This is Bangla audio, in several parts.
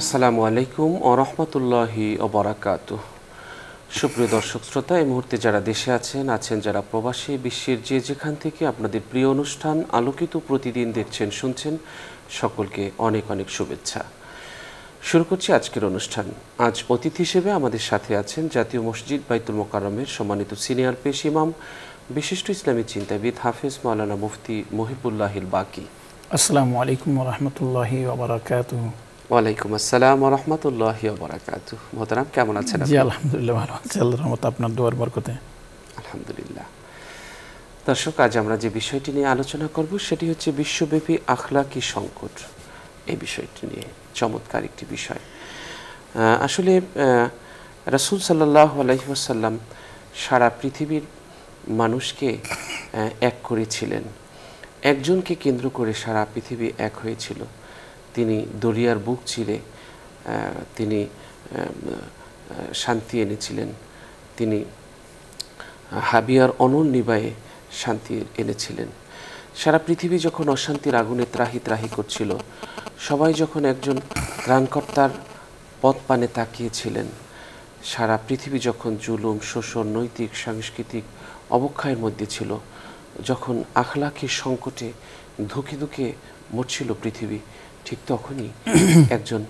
আসসালামু আলাইকুম ওয়া রাহমাতুল্লাহি ওয়া বারাকাতুহু। সুপ্রিয় দর্শক শ্রোতা, এই মুহূর্তে যারা দেশে আছেন যারা প্রবাসী, বিশ্বের যে যেখান থেকে আপনাদের প্রিয় অনুষ্ঠান আলোকিত প্রতিদিন দেখছেন শুনছেন, সকলকে অনেক অনেক শুভেচ্ছা। শুরু করছি আজকের অনুষ্ঠান। আজ অতিথি হিসেবে আমাদের সাথে আছেন জাতীয় মসজিদ বাইতুল মোকাররমের সম্মানিত সিনিয়র পেশ ইমাম, বিশিষ্ট ইসলামী চিন্তাবিদ হাফেজ মাওলানা মুফতি মহিবুল্লাহিল বাকি। আসসালামু আলাইকুম ওয়া রাহমাতুল্লাহি ওয়া বারাকাতুহু। ওয়ালাইকুম আসসালাম ওয়া রাহমাতুল্লাহি ওয়া বারাকাতুহু। মোহতারাম, কেমন আছেন আপনি? জি আলহামদুলিল্লাহ ভালো আছি, আল্লাহর রহমতে, আপনার দোয়ার বরকতে আলহামদুলিল্লাহ। দর্শক, আজ আমরা যে বিষয়টি নিয়ে আলোচনা করব সেটি হচ্ছে বিশ্বব্যাপী আখলাকি সংকট। এই বিষয়টি নিয়ে চমৎকার একটি বিষয়। আসলে রাসূল সাল্লাল্লাহু আলাইহি ওয়াসাল্লাম সারা পৃথিবীর মানুষকে এক করেছিলেন। একজনকে কেন্দ্র করে সারা পৃথিবী এক হয়েছিল। তিনি দরিয়ার বুক চিরে তিনি শান্তি এনেছিলেন। তিনি হাবিয়ার অনল নিবায়ে শান্তি এনেছিলেন। সারা পৃথিবী যখন অশান্তির আগুনে ত্রাহি ত্রাহি করছিল, সবাই যখন একজন ত্রাণকর্তার পথ পানে তাকিয়েছিলেন, সারা পৃথিবী যখন জুলুম, শোষণ, নৈতিক সাংস্কৃতিক অবক্ষয়ের মধ্যে ছিল, যখন আখলাকি সংকটে ধুকে ধুকে মরছিল পৃথিবী, ঠিক তখনই একজন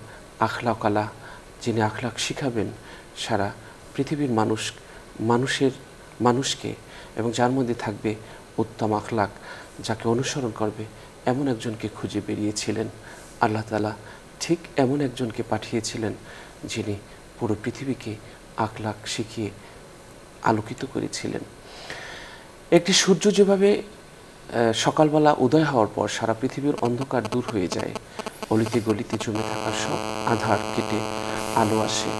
আখলাকালা, যিনি আখলাক শিখাবেন সারা পৃথিবীর মানুষকে, এবং যার মধ্যে থাকবে উত্তম আখলাক, যাকে অনুসরণ করবে, এমন একজনকে খুঁজে বেরিয়েছিলেন আল্লাহ তাআলা। ঠিক এমন একজনকে পাঠিয়েছিলেন যিনি পুরো পৃথিবীকে আখলাক শিখিয়ে আলোকিত করেছিলেন। একটি সূর্য যেভাবে সকালবেলা উদয় হওয়ার পর সারা পৃথিবীর অন্ধকার দূর হয়ে যায়, অলিতে গলিতে জমে থাকা সব আধার কেটে আলো আসে,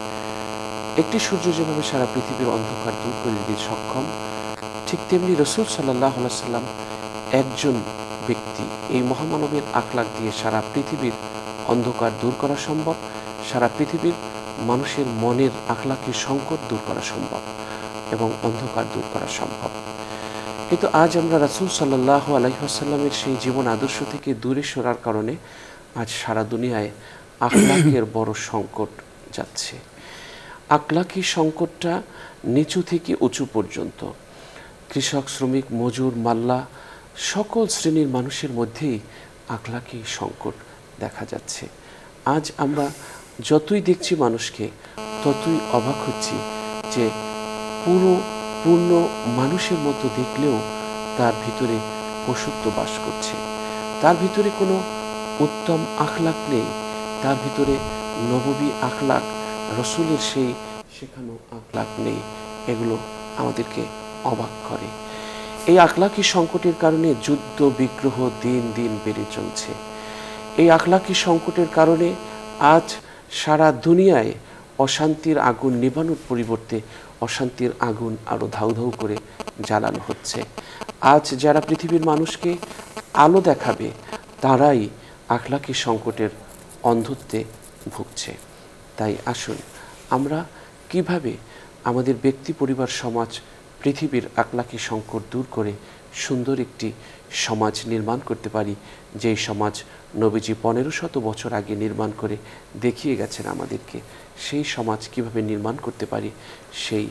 একটি সূর্য যেভাবে সারা পৃথিবীর অন্ধকার দূর করে দিতে সক্ষম, ঠিক তেমনি রাসূল সাল্লাল্লাহু আলাইহি ওয়াসাল্লাম একজন ব্যক্তি, এই মহামানবের আখলাক দিয়ে সারা পৃথিবীর অন্ধকার দূর করা সম্ভব, সারা পৃথিবীর মানুষের মনের আখলাকি সংকট দূর করা সম্ভব এবং অন্ধকার দূর করা সম্ভব। কিন্তু আজ আমরা রাসূল সাল্লাল্লাহু আলাইহি ওয়াসাল্লামের সেই জীবন আদর্শ থেকে দূরে সরার কারণে আজ সারা দুনিয়ায় আখলাকের বড় সংকট যাচ্ছে। আখলাকি সংকটটা নিচু থেকে উঁচু পর্যন্ত, কৃষক, শ্রমিক, মজুর, মাল্লা, সকল শ্রেণীর মানুষের মধ্যেই আখলাকি সংকট দেখা যাচ্ছে। আজ আমরা যতই দেখছি মানুষকে, ততই অবাক হচ্ছি যে পূর্ণ মানুষের মতো দেখলেও তার ভিতরে পশুত্ব বাস করছে, তার ভিতরে কোনো উত্তম আখলাক নেই, তার ভিতরে নববী আখলাক, রসুলের সেই শেখানো আখলাক নেই। এগুলো আমাদেরকে অবাক করে। এই আখলাকি সংকটের কারণে যুদ্ধ বিগ্রহ দিন দিন বেড়ে চলছে। এই আখলাকি সংকটের কারণে আজ সারা দুনিয়ায় অশান্তির আগুন নেভানোর পরিবর্তে অশান্তির আগুন আরও ধাউ ধাউ করে জ্বালানো হচ্ছে। আজ যারা পৃথিবীর মানুষকে আলো দেখাবে, তারাই আখলাকি সংকটের অন্ধত্বে ভুগছে। তাই আসুন আমরা কিভাবে আমাদের ব্যক্তি, পরিবার, সমাজ, পৃথিবীর আখলাকি সংকট দূর করে সুন্দর একটি সমাজ নির্মাণ করতে পারি, যেই সমাজ নবীজি 1500 বছর আগে নির্মাণ করে দেখিয়ে গেছেন আমাদেরকে। সেই সমাজ কিভাবে নির্মাণ করতে পারি, সেই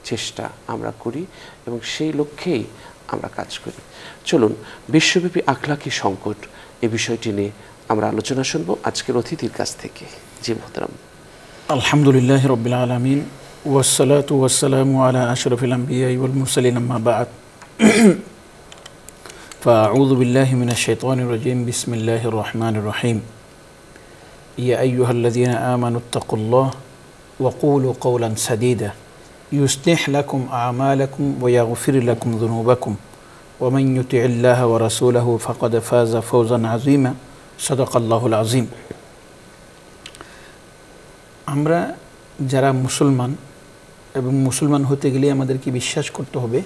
চেষ্টা আমরা করি এবং সেই লক্ষ্যেই আমরা কাজ করি। চলুন, বিশ্বব্যাপী আখলাকি সংকট এই বিষয়টি নিয়ে আমরা আলোচনা শুনব আজকের অতিথির কাছ থেকে। জি মোহতারাম। আলহামদুলিল্লাহি রাব্বিল আলামিন ওয়াসসালাতু ওয়াসসালামু আলা আশরাফিল আমবিয়া ওয়াল মুরসালিন, আম্মা বা'দ। ফাআউযু বিল্লাহি মিনাশ শাইতানির রাজীম। বিসমিল্লাহির রহমানির রহিম। ইয়া আইয়ুহাল্লাযীনা আমানুত্তাকুল্লাহ ওয়া কুলু কাওলান সাদীদা ইউসলিহ লাকুম আ'মালাকুম ওয়া ইয়াগফির লাকুম যুনুবাকুম ওয়া মান ইউতি'িল্লাহা ওয়া রাসূলাহু ফাকাদ ফাযা ফাওজান আযীমা। সাদাকাল্লাহুল আযীম। আমরা যারা মুসলমান এবং মুসলমান হতে গেলে আমাদেরকে বিশ্বাস করতে হবে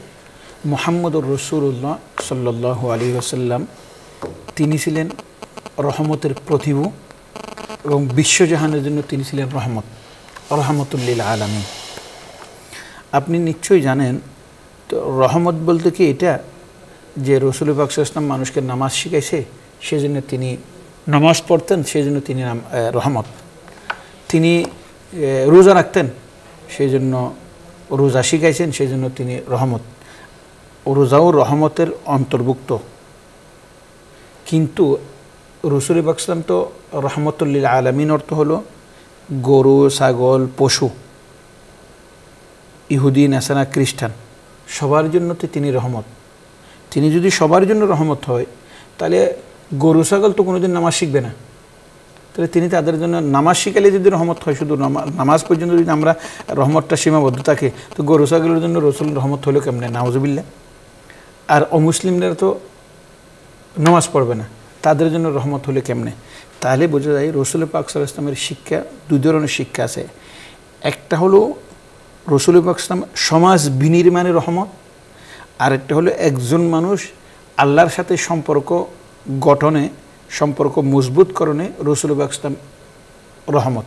মুহাম্মদুর রাসূলুল্লাহ সাল্লাল্লাহু আলাইহি ওয়াসাল্লাম তিনি ছিলেন রহমতের প্রতিভু এবং বিশ্বজাহানের জন্য তিনি ছিলেন রহমতুল লিল আলামিন। আপনি নিশ্চয়ই জানেন, তো রহমত বলতে কি এটা যে রাসূল পাক সাল্লাল্লাহু আলাইহি ওয়াসাল্লাম মানুষকে নামাজ শিখাইছে, সেজন্য তিনি নামাজ পড়তেন, সেজন্য তিনি রহমত। তিনি রোজা রাখতেন, সেই জন্য রোজা শিখাইছেন, সেই জন্য তিনি রহমত। রোজাও রহমতের অন্তর্ভুক্ত। কিন্তু রসুল পাক সাল্লাম তো রহমতুল্লিল আলামিন অর্থ হলো গরু, ছাগল, পশু, ইহুদি, নাসারা, খ্রিস্টান, সবার জন্য তো তিনি রহমত। তিনি যদি সবার জন্য রহমত হয়, তাহলে গরু ছাগল তো কোনোদিন নামাজ শিখবে না। তাহলে তিনি তাদের জন্য নামাজ শিখালে যদি রহমত হয়, শুধু নামাজ পর্যন্ত যদি আমরা রহমতটা সীমাবদ্ধ থাকে, তো গরু ছাগলের জন্য রসুল রহমত হলো কেমনে? নাউজুবিল্লাহ। আর অমুসলিমরা তো নামাজ পড়বে না, তাদের জন্য রহমত হলে কেমনে? তাহলে বোঝা যায় রসুল পাক সাল্লাল্লাহু আলাইহি ওয়াসাল্লামের শিক্ষা, দুই ধরনের শিক্ষা আছে। একটা হলো রসুল পাক সাল্লাম সমাজ বিনির্মাণে রহমত, আর একটা হলো একজন মানুষ আল্লাহর সাথে সম্পর্ক গঠনে, সম্পর্ক মজবুতকরণে রসুল পাক সাল্লাম রহমত।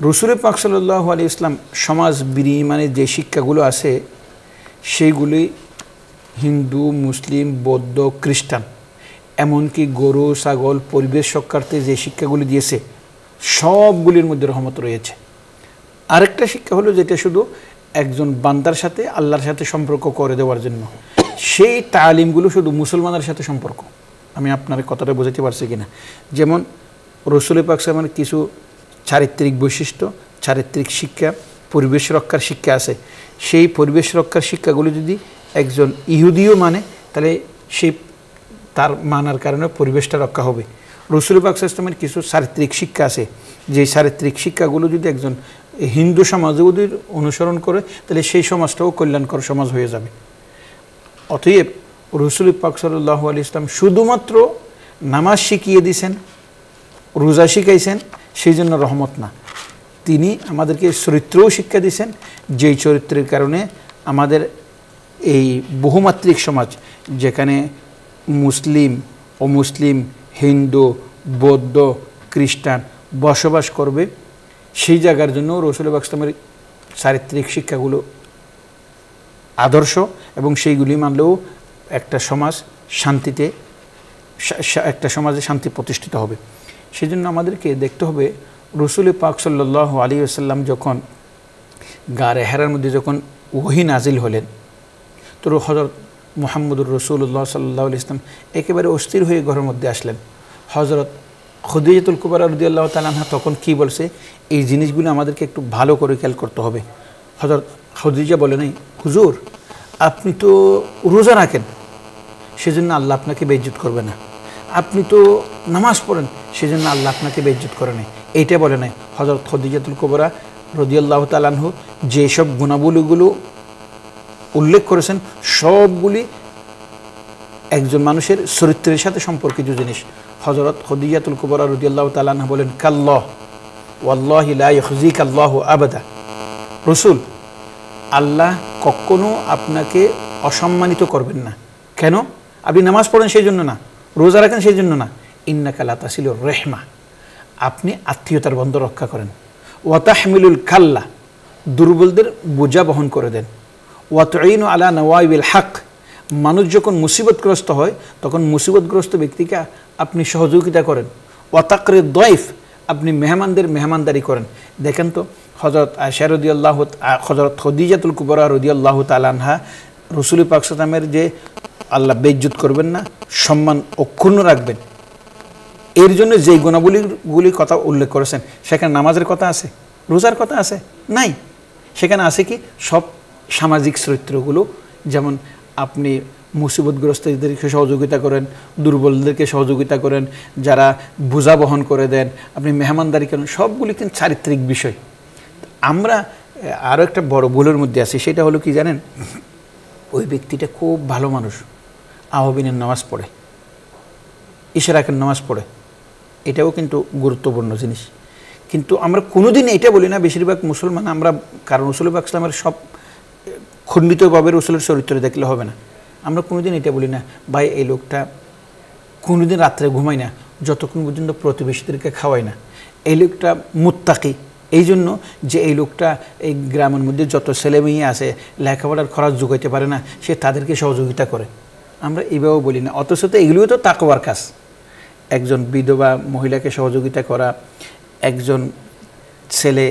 রসুল পাক সাল্লাল্লাহু আলাইহি ওয়াসাল্লাম সমাজ বিনির্মাণে যে শিক্ষাগুলো আছে, সেইগুলি হিন্দু, মুসলিম, বৌদ্ধ, খ্রিস্টান, এমনকি গরু, ছাগল, পরিবেশ রক্ষার্থে যে শিক্ষাগুলি দিয়েছে, সবগুলির মধ্যে রহমত রয়েছে। আরেকটা শিক্ষা হলো যেটা শুধু একজন বান্দার সাথে আল্লাহর সাথে সম্পর্ক করে দেওয়ার জন্য, সেই তালিমগুলো শুধু মুসলমানের সাথে সম্পর্ক। আমি আপনার কথাটা বোঝাতে পারছি কিনা? যেমন রসুল পাক সাল্লামের কিছু চারিত্রিক বৈশিষ্ট্য, চারিত্রিক শিক্ষা, পরিবেশ রক্ষার শিক্ষা আছে। সেই পরিবেশ রক্ষার শিক্ষাগুলো যদি একজন ইহুদিও মানে, তাহলে সেই তার মানার কারণে পরিবেশটা রক্ষা হবে। রসুল পাক সাল্লাল্লাহু আলাইহি ওয়াসাল্লামের কিছু চারিত্রিক শিক্ষা আছে, যে চারিত্রিক শিক্ষাগুলো যদি একজন হিন্দু সমাজও যদি অনুসরণ করে, তাহলে সেই সমাজটাও কল্যাণকর সমাজ হয়ে যাবে। অতএব রসুল পাক সাল্লাল্লাহু আলাইহি ওয়াসাল্লাম শুধুমাত্র নামাজ শিখিয়ে দিয়েছেন, রোজা শিখাইছেন, সেই জন্য রহমত না। তিনি আমাদেরকে চরিত্রও শিক্ষা দিয়েছেন, যেই চরিত্রের কারণে আমাদের এই বহুমাত্রিক সমাজ, যেখানে মুসলিম, অমুসলিম, হিন্দু, বৌদ্ধ, খ্রিস্টান বসবাস করবে, সেই জায়গার জন্য রসুল পাক সাল্লাল্লাহু আলাইহি ওয়াসাল্লামের চারিত্রিক শিক্ষাগুলো আদর্শ, এবং সেইগুলি মানলেও একটা সমাজ শান্তিতে, একটা সমাজে শান্তি প্রতিষ্ঠিত হবে। সেই জন্য আমাদেরকে দেখতে হবে রসুল পাক সাল্লাল্লাহু আলাইহি ওয়াসাল্লাম যখন গারে হেরার মধ্যে যখন ওহী নাজিল হলেন, তো হযরত মুহাম্মদুর রাসূলুল্লাহ সাল্লাল্লাহু আলাইহি ওয়াসাল্লাম একেবারে অস্থির হয়ে ঘরের মধ্যে আসলেন। হযরত খাদিজাতুল কুবরা রাদিয়াল্লাহু তাআলা আনহা তখন কি বলছে, এই জিনিসগুলো আমাদেরকে একটু ভালো করে খেয়াল করতে হবে। হযরত খাদিজা বলে নাই, হুজুর আপনি তো রোজা রাখেন, সেজন্য আল্লাহ আপনাকে বেইজ্জত করবে না। আপনি তো নামাজ পড়েন, সেজন্য আল্লাহ আপনাকে বেইজ্জত করে নাই, এইটা বলে নাই। হযরত খাদিজাতুল কুবরা রাদিয়াল্লাহু তাআলা আনহু যেসব গুণাবলীগুলো উল্লেখ করেছেন, সবগুলি একজন মানুষের চরিত্রের সাথে সম্পর্কিত জিনিস। হযরত খাদিজাতুল কুবরা রাদিয়াল্লাহু তাআলা আনহা বলেন, কাল্লাহ ওয়াল্লাহি লা ইখজিকাল্লাহু আবাদা, রসুল আল্লাহ কখনো আপনাকে অসম্মানিত করবেন না। কেন? আপনি নামাজ পড়েন সেই জন্য না, রোজা রাখেন সেই জন্য না। ইন্নাকা লা তাসিলুর রাহমা, আপনি আত্মীয়তার বন্ধন রক্ষা করেন। ওয়া তাহমিলুল কাল্লা, দুর্বলদের বোঝা বহন করে দেন। ওয়া তুঈনু আলা নওয়াইবিল হক, মানুষ যখন মুসিবতগ্রস্ত হয় তখন মুসিবতগ্রস্ত ব্যক্তিকে আপনি সহযোগিতা করেন। ওয়া তাকরিদ দাইফ, আপনি মেহমানদের মেহমানদারি করেন। দেখেন তো হযরত আয়েশা রাদিয়াল্লাহু, হযরত খাদিজাতুল কুবরা রাদিয়াল্লাহু তাআলা আনহা রাসূল পাক সাল্লাল্লাহু আলাইহি ওয়াসাল্লামের যে আল্লাহ বেইজ্জত করবেন না, সম্মান অক্ষুণ্ণ রাখবেন, এর জন্য যেই গুণাবলীগুলির কথা উল্লেখ করেছেন, সেখানে নামাজের কথা আছে, রোজার কথা আছে নাই। সেখানে আছে কি সব সামাজিক চরিত্রগুলো, যেমন আপনি মুসিবতগ্রস্তদেরকে সহযোগিতা করেন, দুর্বলদেরকে সহযোগিতা করেন, যারা বোঝা বহন করে দেন, আপনি মেহমানদারি করেন, সবগুলি কিন্তু চারিত্রিক বিষয়। আমরা আরও একটা বড় ভুলের মধ্যে আছি, সেটা হলো কি জানেন, ওই ব্যক্তিটা খুব ভালো মানুষ, আওয়াবিনের নামাজ পড়ে, ইশরাকের নামাজ পড়ে, এটাও কিন্তু গুরুত্বপূর্ণ জিনিস। কিন্তু আমরা কোনোদিন এটা বলি না, বেশিরভাগ মুসলমান আমরা, কারণ রাসূল পাক ইসলামের সব খণ্ডিতভাবে রসুলের চরিত্র দেখলে হবে না। আমরা কোনোদিন এটা বলি না, ভাই এই লোকটা কোনোদিন রাত্রে ঘুমায় না যতক্ষণ পর্যন্ত প্রতিবেশীদেরকে খাওয়ায় না, এই লোকটা মুত্তাকি, এই জন্য যে এই লোকটা এই গ্রামের মধ্যে যত ছেলে মেয়ে আছে লেখাপড়ার খরচ যোগাইতে পারে না, সে তাদেরকে সহযোগিতা করে। আমরা এইভাবেও বলি না, অথচ তো এগুলিও তো তাকওয়ার কাজ। একজন বিধবা মহিলাকে সহযোগিতা করা, একজন ছেলে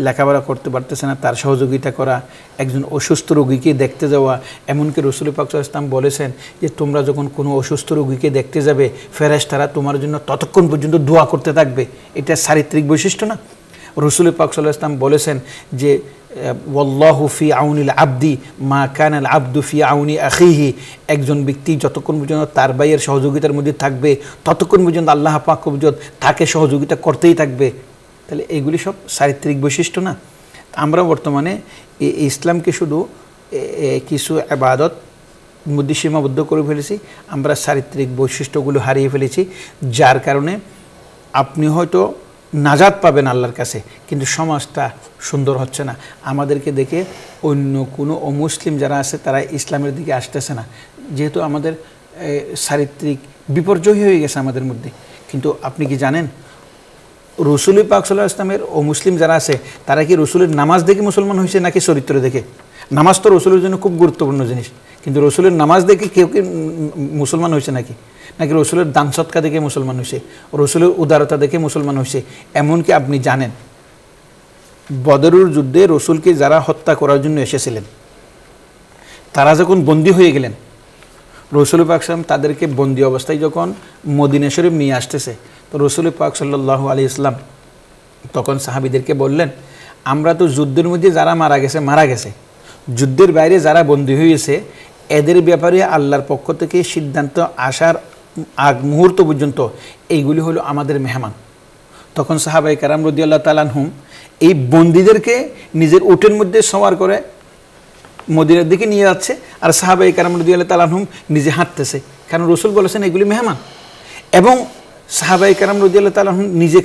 লেখাপড়া করতে পারতেছে না, তার সহযোগিতা করা, একজন অসুস্থ রোগীকে দেখতে যাওয়া। এমনকি রাসূল পাক সাল্লাল্লাহু আলাইহি ওয়াসাল্লাম বলেছেন যে তোমরা যখন কোনো অসুস্থ রোগীকে দেখতে যাবে, ফেরেশতারা তোমার জন্য ততক্ষণ পর্যন্ত দোয়া করতে থাকবে। এটা চারিত্রিক বৈশিষ্ট্য না? রাসূল পাক সাল্লাল্লাহু আলাইহি ওয়াসাল্লাম বলেছেন যে ওয়াল্লাহু ফি আউনিল আবদি মা কানা আল আবদু ফি আউনি আখিহি, একজন ব্যক্তি যতক্ষণ পর্যন্ত তার ভাইয়ের সহযোগিতার মধ্যে থাকবে ততক্ষণ পর্যন্ত আল্লাহ পাক পর্যন্ত তাকে সহযোগিতা করতেই থাকবে। তাহলে এইগুলি সব চারিত্রিক বৈশিষ্ট্য না? আমরা বর্তমানে ইসলামকে শুধু কিছু ইবাদত মধ্যে সীমাবদ্ধ করে ফেলেছি, আমরা চারিত্রিক বৈশিষ্ট্যগুলো হারিয়ে ফেলেছি, যার কারণে আপনি হয়তো নাজাত পাবেন আল্লাহর কাছে, কিন্তু সমাজটা সুন্দর হচ্ছে না। আমাদেরকে দেখে অন্য কোনো অমুসলিম যারা আছে তারা ইসলামের দিকে আসতেছে না, যেহেতু আমাদের চারিত্রিক বিপর্যয় হয়ে গেছে আমাদের মধ্যে। কিন্তু আপনি কি জানেন রাসূল পাক সাল্লাল্লাহু আলাইহি ওয়াসাল্লামের অমুসলিম যারা আছে তারা কি রাসূলের নামাজ দেখে মুসলমান হয়েছে নাকি চরিত্র দেখে? নামাজ তো রাসূলের জন্য খুব গুরুত্বপূর্ণ জিনিস, কিন্তু রাসূলের নামাজ দেখে কেউ কি মুসলমান হয়েছে নাকি? নাকি রাসূলের দান সদকা দেখে মুসলমান হয়েছে, রাসূলের উদারতা দেখে মুসলমান হয়েছে? এমনকি আপনি জানেন বদরের যুদ্ধে রাসূলকে যারা হত্যা করার জন্য এসেছিলেন তারা যখন বন্দী হয়ে গেলেন, রাসূল পাক সাল্লাল্লাহু তাদেরকে বন্দী অবস্থায় যখন মদিনা শরীফ নিয়ে আসতেছে, তো রাসূল পাক সাল্লাল্লাহু আলাইহি ওয়াসাল্লাম তখন সাহাবীদেরকে বললেন, আমরা তো যুদ্ধের মধ্যে যারা মারা গেছে, যুদ্ধের বাইরে যারা বন্দী হয়েছে এদের ব্যাপারে আল্লাহর পক্ষ থেকে সিদ্ধান্ত আসার আগ মুহূর্ত পর্যন্ত এইগুলি হলো আমাদের মেহমান। তখন সাহাবায়ে কেরাম রাদিয়াল্লাহু তাআলা আনহুম এই বন্দীদেরকে নিজের উটের মধ্যে সওয়ার করে মদিনার দিকে নিয়ে যাচ্ছে, আর সাহাবায়ে কেরাম রাদিয়াল্লাহু তাআলা আনহুম নিজে হাঁটতেছে, কারণ রাসূল বলেছেন এগুলি মেহমান। এবং সাহাবায়ে কেরাম রাদিয়াল্লাহু তাআলা আনহুম নিজে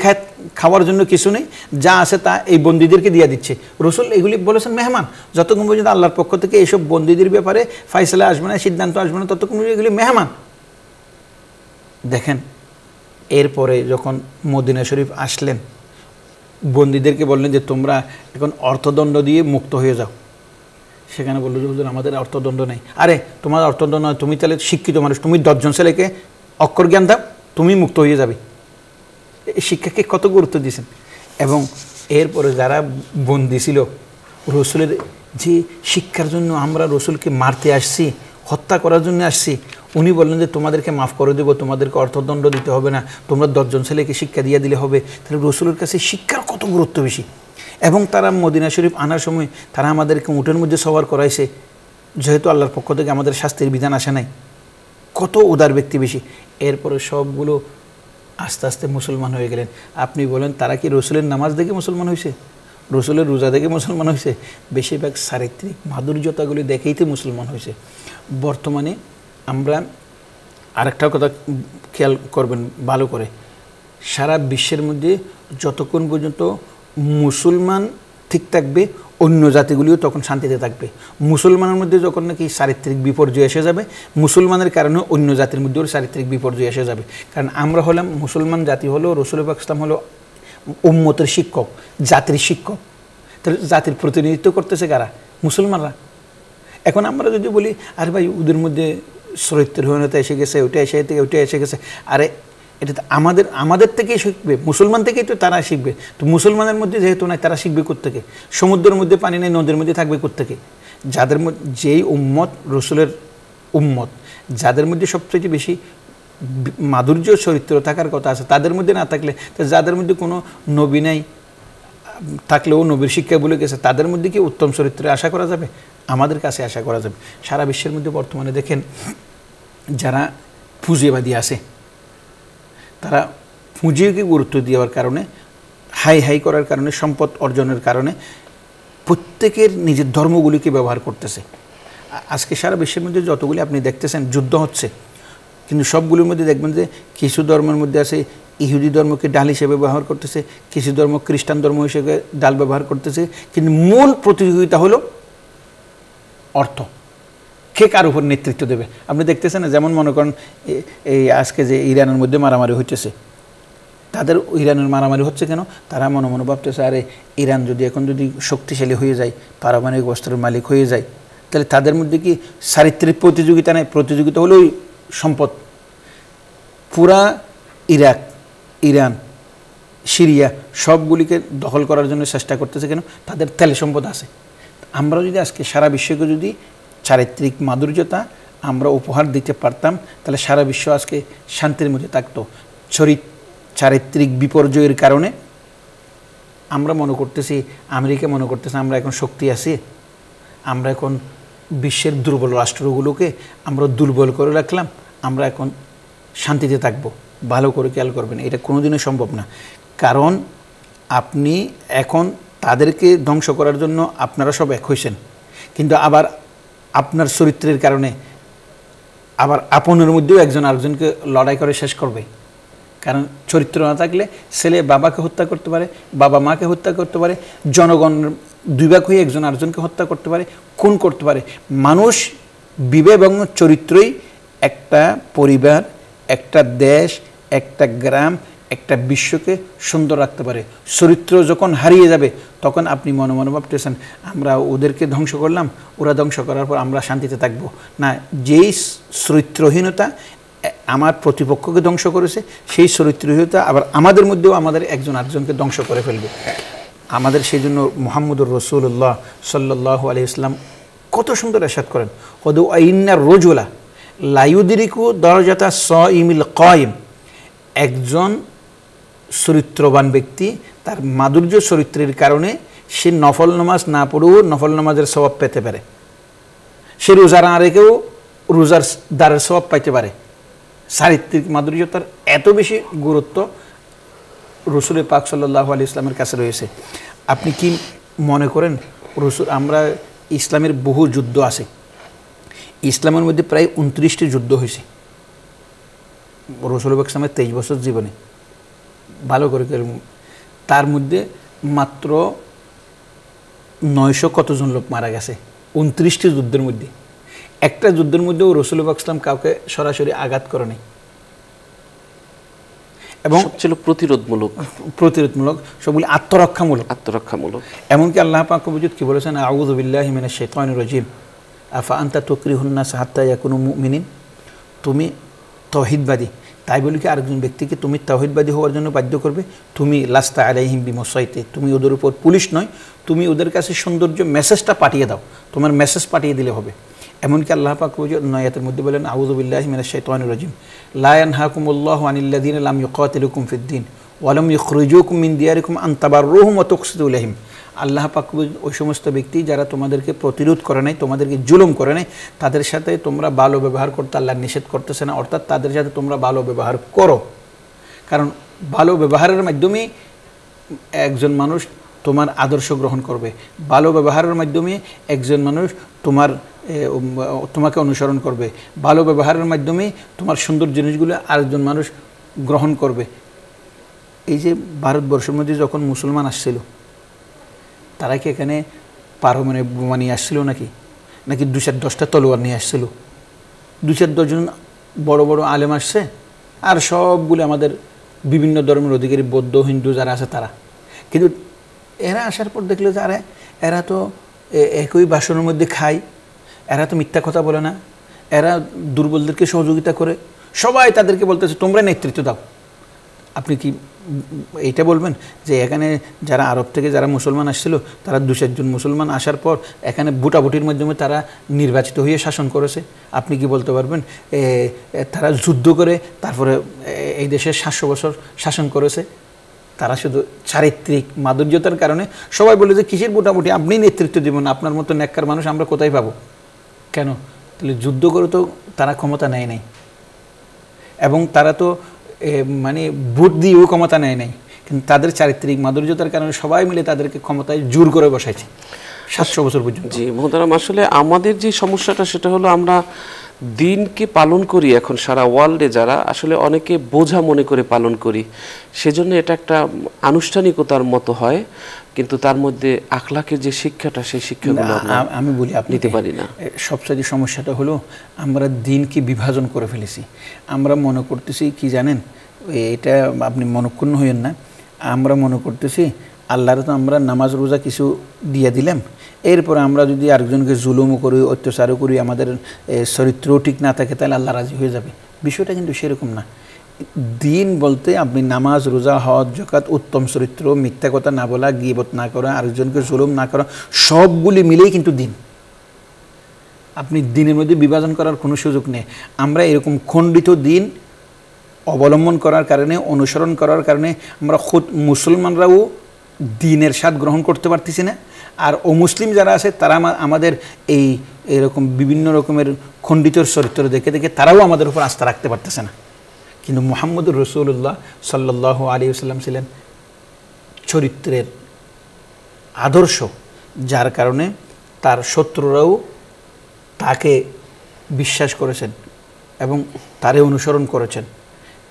খাওয়ার জন্য কিছু নেই, যা আছে তা এই বন্দীদেরকে দিয়ে দিচ্ছে। রাসূল এগুলি বলেছেন মেহমান, যতক্ষণ পর্যন্ত আল্লাহর পক্ষ থেকে এইসব বন্দীদের ব্যাপারে ফয়সালা আসবে না, সিদ্ধান্ত আসবে না, ততক্ষণ পর্যন্ত এগুলি মেহমান। দেখেন এরপরে যখন মদিনা শরীফ আসলেন, বন্দীদেরকে বললেন যে তোমরা এখন অর্থদণ্ড দিয়ে মুক্ত হয়ে যাও। সেখানে বললো যে হুজুর আমাদের অর্থদণ্ড নেই। আরে তোমার অর্থদণ্ড নয়, তুমি তাহলে শিক্ষিত মানুষ, তুমি 10 জন ছেলেকে অক্ষর জ্ঞান দাও, তুমি মুক্ত হয়ে যাবে। এই শিক্ষাকে কত গুরুত্ব দিয়েছেন। এবং এরপরে যারা বন্দী ছিল, রাসূলের যে শিক্ষার জন্য আমরা রাসূলকে মারতে আসছি, হত্যা করার জন্য আসছি, উনি বললেন যে তোমাদেরকে মাফ করে দেবো, তোমাদেরকে অর্থদণ্ড দিতে হবে না, তোমরা 10 জন ছেলেকে শিক্ষা দিয়ে দিলে হবে। তাহলে রাসূলের কাছে শিক্ষার কত গুরুত্ব বেশি। এবং তারা মদিনা শরীফ আনার সময় তারা আমাদেরকে উটের মধ্যে সওয়ার করাইছে, যেহেতু আল্লাহর পক্ষ থেকে আমাদের শাস্তির বিধান আসে নাই। কত উদার ব্যক্তি বেশি। এরপরে সবগুলো আস্তে আস্তে মুসলমান হয়ে গেলেন। আপনি বলেন তারা কি রাসূলের নামাজ দেখে মুসলমান হয়েছে, রাসূলের রোজা দেখে মুসলমান হয়েছে? বেশিরভাগ চারিত্রিক মাধুর্যতাগুলি দেখেই তো মুসলমান হয়েছে। বর্তমানে আমরা আরেকটা কথা খেয়াল করবেন ভালো করে, সারা বিশ্বের মধ্যে যতক্ষণ পর্যন্ত মুসলমান ঠিক থাকবে অন্য জাতিগুলিও তখন শান্তিতে থাকবে। মুসলমানের মধ্যে যখন নাকি চারিত্রিক বিপর্যয় এসে যাবে, মুসলমানের কারণে অন্য জাতির মধ্যেও চারিত্রিক বিপর্যয় এসে যাবে। কারণ আমরা হলাম মুসলমান জাতি, হলো রাসূল পাক ইসলাম হলো উম্মতের শিক্ষক, জাতির শিক্ষক। তাহলে জাতির প্রতিনিধিত্ব করতেছে কারা? মুসলমানরা। এখন আমরা যদি বলি আরে ভাই ওদের মধ্যে চরিত্রহীনতা এসে গেছে, ওইটা এসে গেছে, আরে এটা তো আমাদের থেকেই শিখবে, মুসলমান থেকেই তো তারা শিখবে। তো মুসলমানের মধ্যে যেহেতু নাই, তারা শিখবে কোত্থেকে? সমুদ্রের মধ্যে পানি নেই, নদীর মধ্যে থাকবে কোত্থেকে? যাদের মধ্যে যেই উম্মত রাসূলের উম্মত, যাদের মধ্যে সবচেয়ে বেশি মাধুর্য চরিত্র থাকার কথা আছে, তাদের মধ্যে না থাকলে, যাদের মধ্যে কোনো নবী নাই থাকলেও নবীর শিক্ষা ভুলে গেছে, তাদের মধ্যে কি উত্তম চরিত্রে আশা করা যাবে? আমাদের কাছে আশা করা যাবে। সারা বিশ্বের মধ্যে বর্তমানে দেখেন যারা পুঁজিবাদী আছে, তারা পুঁজিকে গুরুত্ব দেওয়ার কারণে, হাই করার কারণে, সম্পদ অর্জনের কারণে প্রত্যেকের নিজের ধর্মগুলিকে ব্যবহার করতেছে। আজকে সারা বিশ্বের মধ্যে যতগুলি আপনি দেখতেছেন যুদ্ধ হচ্ছে, কিন্তু সবগুলোর মধ্যে দেখবেন যে কিছু ধর্মের মধ্যে আছে ইহুদি ধর্মকে ডাল হিসেবে ব্যবহার করতেছে, কিছু ধর্ম খ্রিস্টান ধর্ম হিসেবে ডাল ব্যবহার করতেছে, কিন্তু মূল প্রতিযোগিতা হলো অর্থ, কে কার উপর নেতৃত্ব দেবে। আপনি দেখতেছেন না, যেমন মনে করেন এই আজকে যে ইরানের মধ্যে মারামারি হইতেছে, তাদের ইরানের মারামারি হচ্ছে কেন? তারা মনে মনে ভাবতেছে আরে ইরান এখন যদি শক্তিশালী হয়ে যায়, পারমাণবিক অস্ত্রের মালিক হয়ে যায়, তাহলে তাদের মধ্যে কি চারিত্রিক প্রতিযোগিতা নেই? প্রতিযোগিতা হলো সম্পদ। পুরা ইরান সিরিয়া সবগুলিকে দখল করার জন্য চেষ্টা করতেছে। কেন? তাদের তেল সম্পদ আছে। আমরা যদি আজকে সারা বিশ্বকে যদি চারিত্রিক মাধুর্যতা আমরা উপহার দিতে পারতাম, তাহলে সারা বিশ্ব আজকে শান্তির মধ্যে থাকতো। চারিত্রিক বিপর্যয়ের কারণে আমরা মনে করতেছি, আমেরিকা মনে করতেছে আমরা এখন শক্তি আছি, আমরা এখন বিশ্বের দুর্বল রাষ্ট্রগুলোকে আমরা দুর্বল করে রাখলাম, আমরা এখন শান্তিতে থাকব। ভালো করে খেয়াল করবেন, এটা কোনোদিনই সম্ভব না। কারণ আপনি এখন তাদেরকে ধ্বংস করার জন্য আপনারা সব এক হয়েছেন, কিন্তু আবার আপনার চরিত্রের কারণে আবার আপনের মধ্যেও একজন আরেকজনকে লড়াই করে শেষ করবে। কারণ চরিত্র না থাকলে ছেলে বাবাকে হত্যা করতে পারে, বাবা মাকে হত্যা করতে পারে, জনগণ দুই ভাগ হয়ে একজন আরেকজনকে হত্যা করতে পারে, খুন করতে পারে। মানুষ বিবেক এবং চরিত্রই একটা পরিবার, একটা দেশ, একটা গ্রাম, একটা বিশ্বকে সুন্দর রাখতে পারে। চরিত্র যখন হারিয়ে যাবে তখন আপনি মনে মনে ভাবতেছেন আমরা ওদেরকে ধ্বংস করলাম, ওরা ধ্বংস করার পর আমরা শান্তিতে থাকব না। যেই চরিত্রহীনতা আমার প্রতিপক্ষকে ধ্বংস করেছে, সেই চরিত্রহীনতা আবার আমাদের মধ্যেও আমাদের একজন আরেকজনকে ধ্বংস করে ফেলবে। আমাদের সেই জন্য মুহাম্মদুর রাসূলুল্লাহ সাল্লাল্লাহু আলাইহি ওয়াসাল্লাম কত সুন্দর ইরশাদ করেন, কদ আইন্নার রাজুলা লা ইউদরিকু দারাজাতা সাইমিল কায়েম। একজন চরিত্রবান ব্যক্তি তার মাধুর্য চরিত্রের কারণে সে নফল নামাজ না পড়েও নফল নামাজের সওয়াব পেতে পারে, সে রোজা না রেখেও রোজার দ্বারের সওয়াব পাইতে পারে। চারিত্রিক মাধুর্যতার এত বেশি গুরুত্ব রসুল পাক সাল্লাল্লাহু আলাইহি ওয়াসাল্লামের কাছে রয়েছে। আপনি কি মনে করেন আমরা ইসলামের বহু যুদ্ধ আছে, ইসলামের মধ্যে প্রায় 29টি যুদ্ধ হয়েছে রসুল পাক ইসলামের 23 বছর জীবনে। ভালো করে তার মধ্যে মাত্র 900 কতজন লোক মারা গেছে 29টি যুদ্ধের মধ্যে। একটা যুদ্ধের মধ্যেও রসুল পাক ইসলাম কাউকে সরাসরি আঘাত করে নাই, এবং ছিল প্রতিরোধমূলক, সবগুলি আত্মরক্ষামূলক। এমনকি আল্লাহ পাক কি বলেছেন, আউযু বিল্লাহি মিনাশ শাইতানির রাজিম আফা আনতা তুকরিহুন নাস হাত্তা ইয়াকুনু মুমিনিন। তুমি তাওহীদবাদী, তাই বলি কি আরেকজন ব্যক্তিকে তুমি তাওহীদবাদী হওয়ার জন্য বাধ্য করবে? তুমি লাস্তা আলাইহিম বিমুসাইতি, তুমি ওদের উপর পুলিশ নয়, তুমি ওদের কাছে সৌন্দর্য মেসেজটা পাঠিয়ে দাও, তোমার মেসেজ পাঠিয়ে দিলে হবে। এমনকি আল্লাহ পাক আয়াতের মধ্যে বলেন, আউযু বিল্লাহি মিনাশ শাইতানির রাজিম লা ইয়ানহাকুমুল্লাহু আনিল্লাযিনা লাম ইউকাতিলুকুম ফিদ-দীন ওয়া লাম ইখরিজুকুম মিন দিয়ারিকুম আন তাবাররুহুম ওয়া তুকসিতু ইলাইহিম। আল্লাহ পাক ওই সমস্ত ব্যক্তি যারা তোমাদেরকে প্রতিরোধ করে নাই, তোমাদেরকে জুলুম করে নাই, তাদের সাথে তোমরা ভালো ব্যবহার করতে আল্লাহ নিষেধ করতেছে না, অর্থাৎ তাদের সাথে তোমরা ভালো ব্যবহার করো। কারণ ভালো ব্যবহারের মাধ্যমে একজন মানুষ তোমার আদর্শ গ্রহণ করবে, ভালো ব্যবহারের মাধ্যমে একজন মানুষ তোমাকে অনুসরণ করবে, ভালো ব্যবহারের মাধ্যমে তোমার সুন্দর জিনিসগুলো আরেকজন মানুষ গ্রহণ করবে। এই যে ভারতবর্ষের মধ্যে যখন মুসলমান আসছিল, তারা কি এখানে পারমাণবিক বোমা নিয়ে আসছিল নাকি 2-10টা তলোয়ার নিয়ে আসছিল? 2-10 জন বড় বড় আলেম আসছে, আর সবগুলো আমাদের বিভিন্ন ধর্মের অধিকারী বৌদ্ধ হিন্দু যারা আছে তারা। কিন্তু এরা আসার পর দেখলো যে আরে এরা তো একই বাসনের মধ্যে খায়, এরা তো মিথ্যা কথা বলে না, এরা দুর্বলদেরকে সহযোগিতা করে, সবাই তাদেরকে বলতেছে তোমরা নেতৃত্ব দাও। আপনি কি এইটা বলবেন যে এখানে যারা আরব থেকে যারা মুসলমান আসছিল, তারা 2-4 জন মুসলমান আসার পর এখানে ভোটাভুটির মাধ্যমে তারা নির্বাচিত হয়ে শাসন করেছে? আপনি কি বলতে পারবেন তারা যুদ্ধ করে তারপরে এই দেশে 700 বছর শাসন করেছে? তারা শুধু চারিত্রিক মাধুর্যতার কারণে সবাই বলে যে কিসের ভোটাভুটি, আপনি নেতৃত্ব দিবেন, আপনার মতো নেককার মানুষ আমরা কোথায় পাবো? কেন? তাহলে যুদ্ধ করে তো তারা ক্ষমতা নেয় নাই, এবং তারা তো মানে ভোট দিয়েও ক্ষমতা নেয় নাই, কিন্তু তাদের চারিত্রিক মাধুর্যতার কারণে সবাই মিলে তাদেরকে ক্ষমতায় জোর করে বসাইছে 700 বছর পর্যন্ত। জি মোহতারাম, আসলে আমাদের যে সমস্যাটা সেটা হলো আমরা দিনকে পালন করি এখন সারা ওয়ার্ল্ডে, যারা আসলে অনেকে বোঝা মনে করে পালন করি, সেজন্য এটা একটা আনুষ্ঠানিকতার মতো হয়, কিন্তু তার মধ্যে আখলাকের যে শিক্ষাটা সেই শিক্ষাগুলো আমি বলি আপনি নিতে পারি না। সবচেয়ে সমস্যাটা হলো আমরা দিনকে বিভাজন করে ফেলেছি। আমরা মনে করতেছি কি জানেন, এটা আপনি মনক্ষুণ্ণ হইেন না, আমরা মনে করতেছি আল্লাহর তো আমরা নামাজ রোজা কিছু দিয়ে দিলাম, এরপরে আমরা যদি আরেকজনকে জুলুমও করি, অত্যাচারও করি, আমাদের চরিত্রও ঠিক না থাকে, তাহলে আল্লাহ রাজি হয়ে যাবে। বিষয়টা কিন্তু সেরকম না। দিন বলতে আপনি নামাজ, রোজা, হজ, যাকাত, উত্তম চরিত্র, মিথ্যা কথা না বলা, গীবত না করা, আরেকজনকে জুলুম না করা, সবগুলি মিলেই কিন্তু দিন। আপনি দিনের মধ্যে বিভাজন করার কোনো সুযোগ নেই। আমরা এরকম খণ্ডিত দিন অবলম্বন করার কারণে, অনুসরণ করার কারণে আমরা খুদ মুসলমানরাও দিনের স্বাদ গ্রহণ করতে পারতেছি না, আর অমুসলিম যারা আছে তারা আমাদের এরকম বিভিন্ন রকমের খণ্ডিত চরিত্র দেখে দেখে তারাও আমাদের উপর আস্থা রাখতে পারতেছে না। কিন্তু মুহাম্মদুর রাসূলুল্লাহ সাল্লাল্লাহু আলাইহি ওয়াসাল্লাম ছিলেন চরিত্রের আদর্শ, যার কারণে তার শত্রুরাও তাকে বিশ্বাস করেছেন এবং তারে অনুসরণ করেছেন।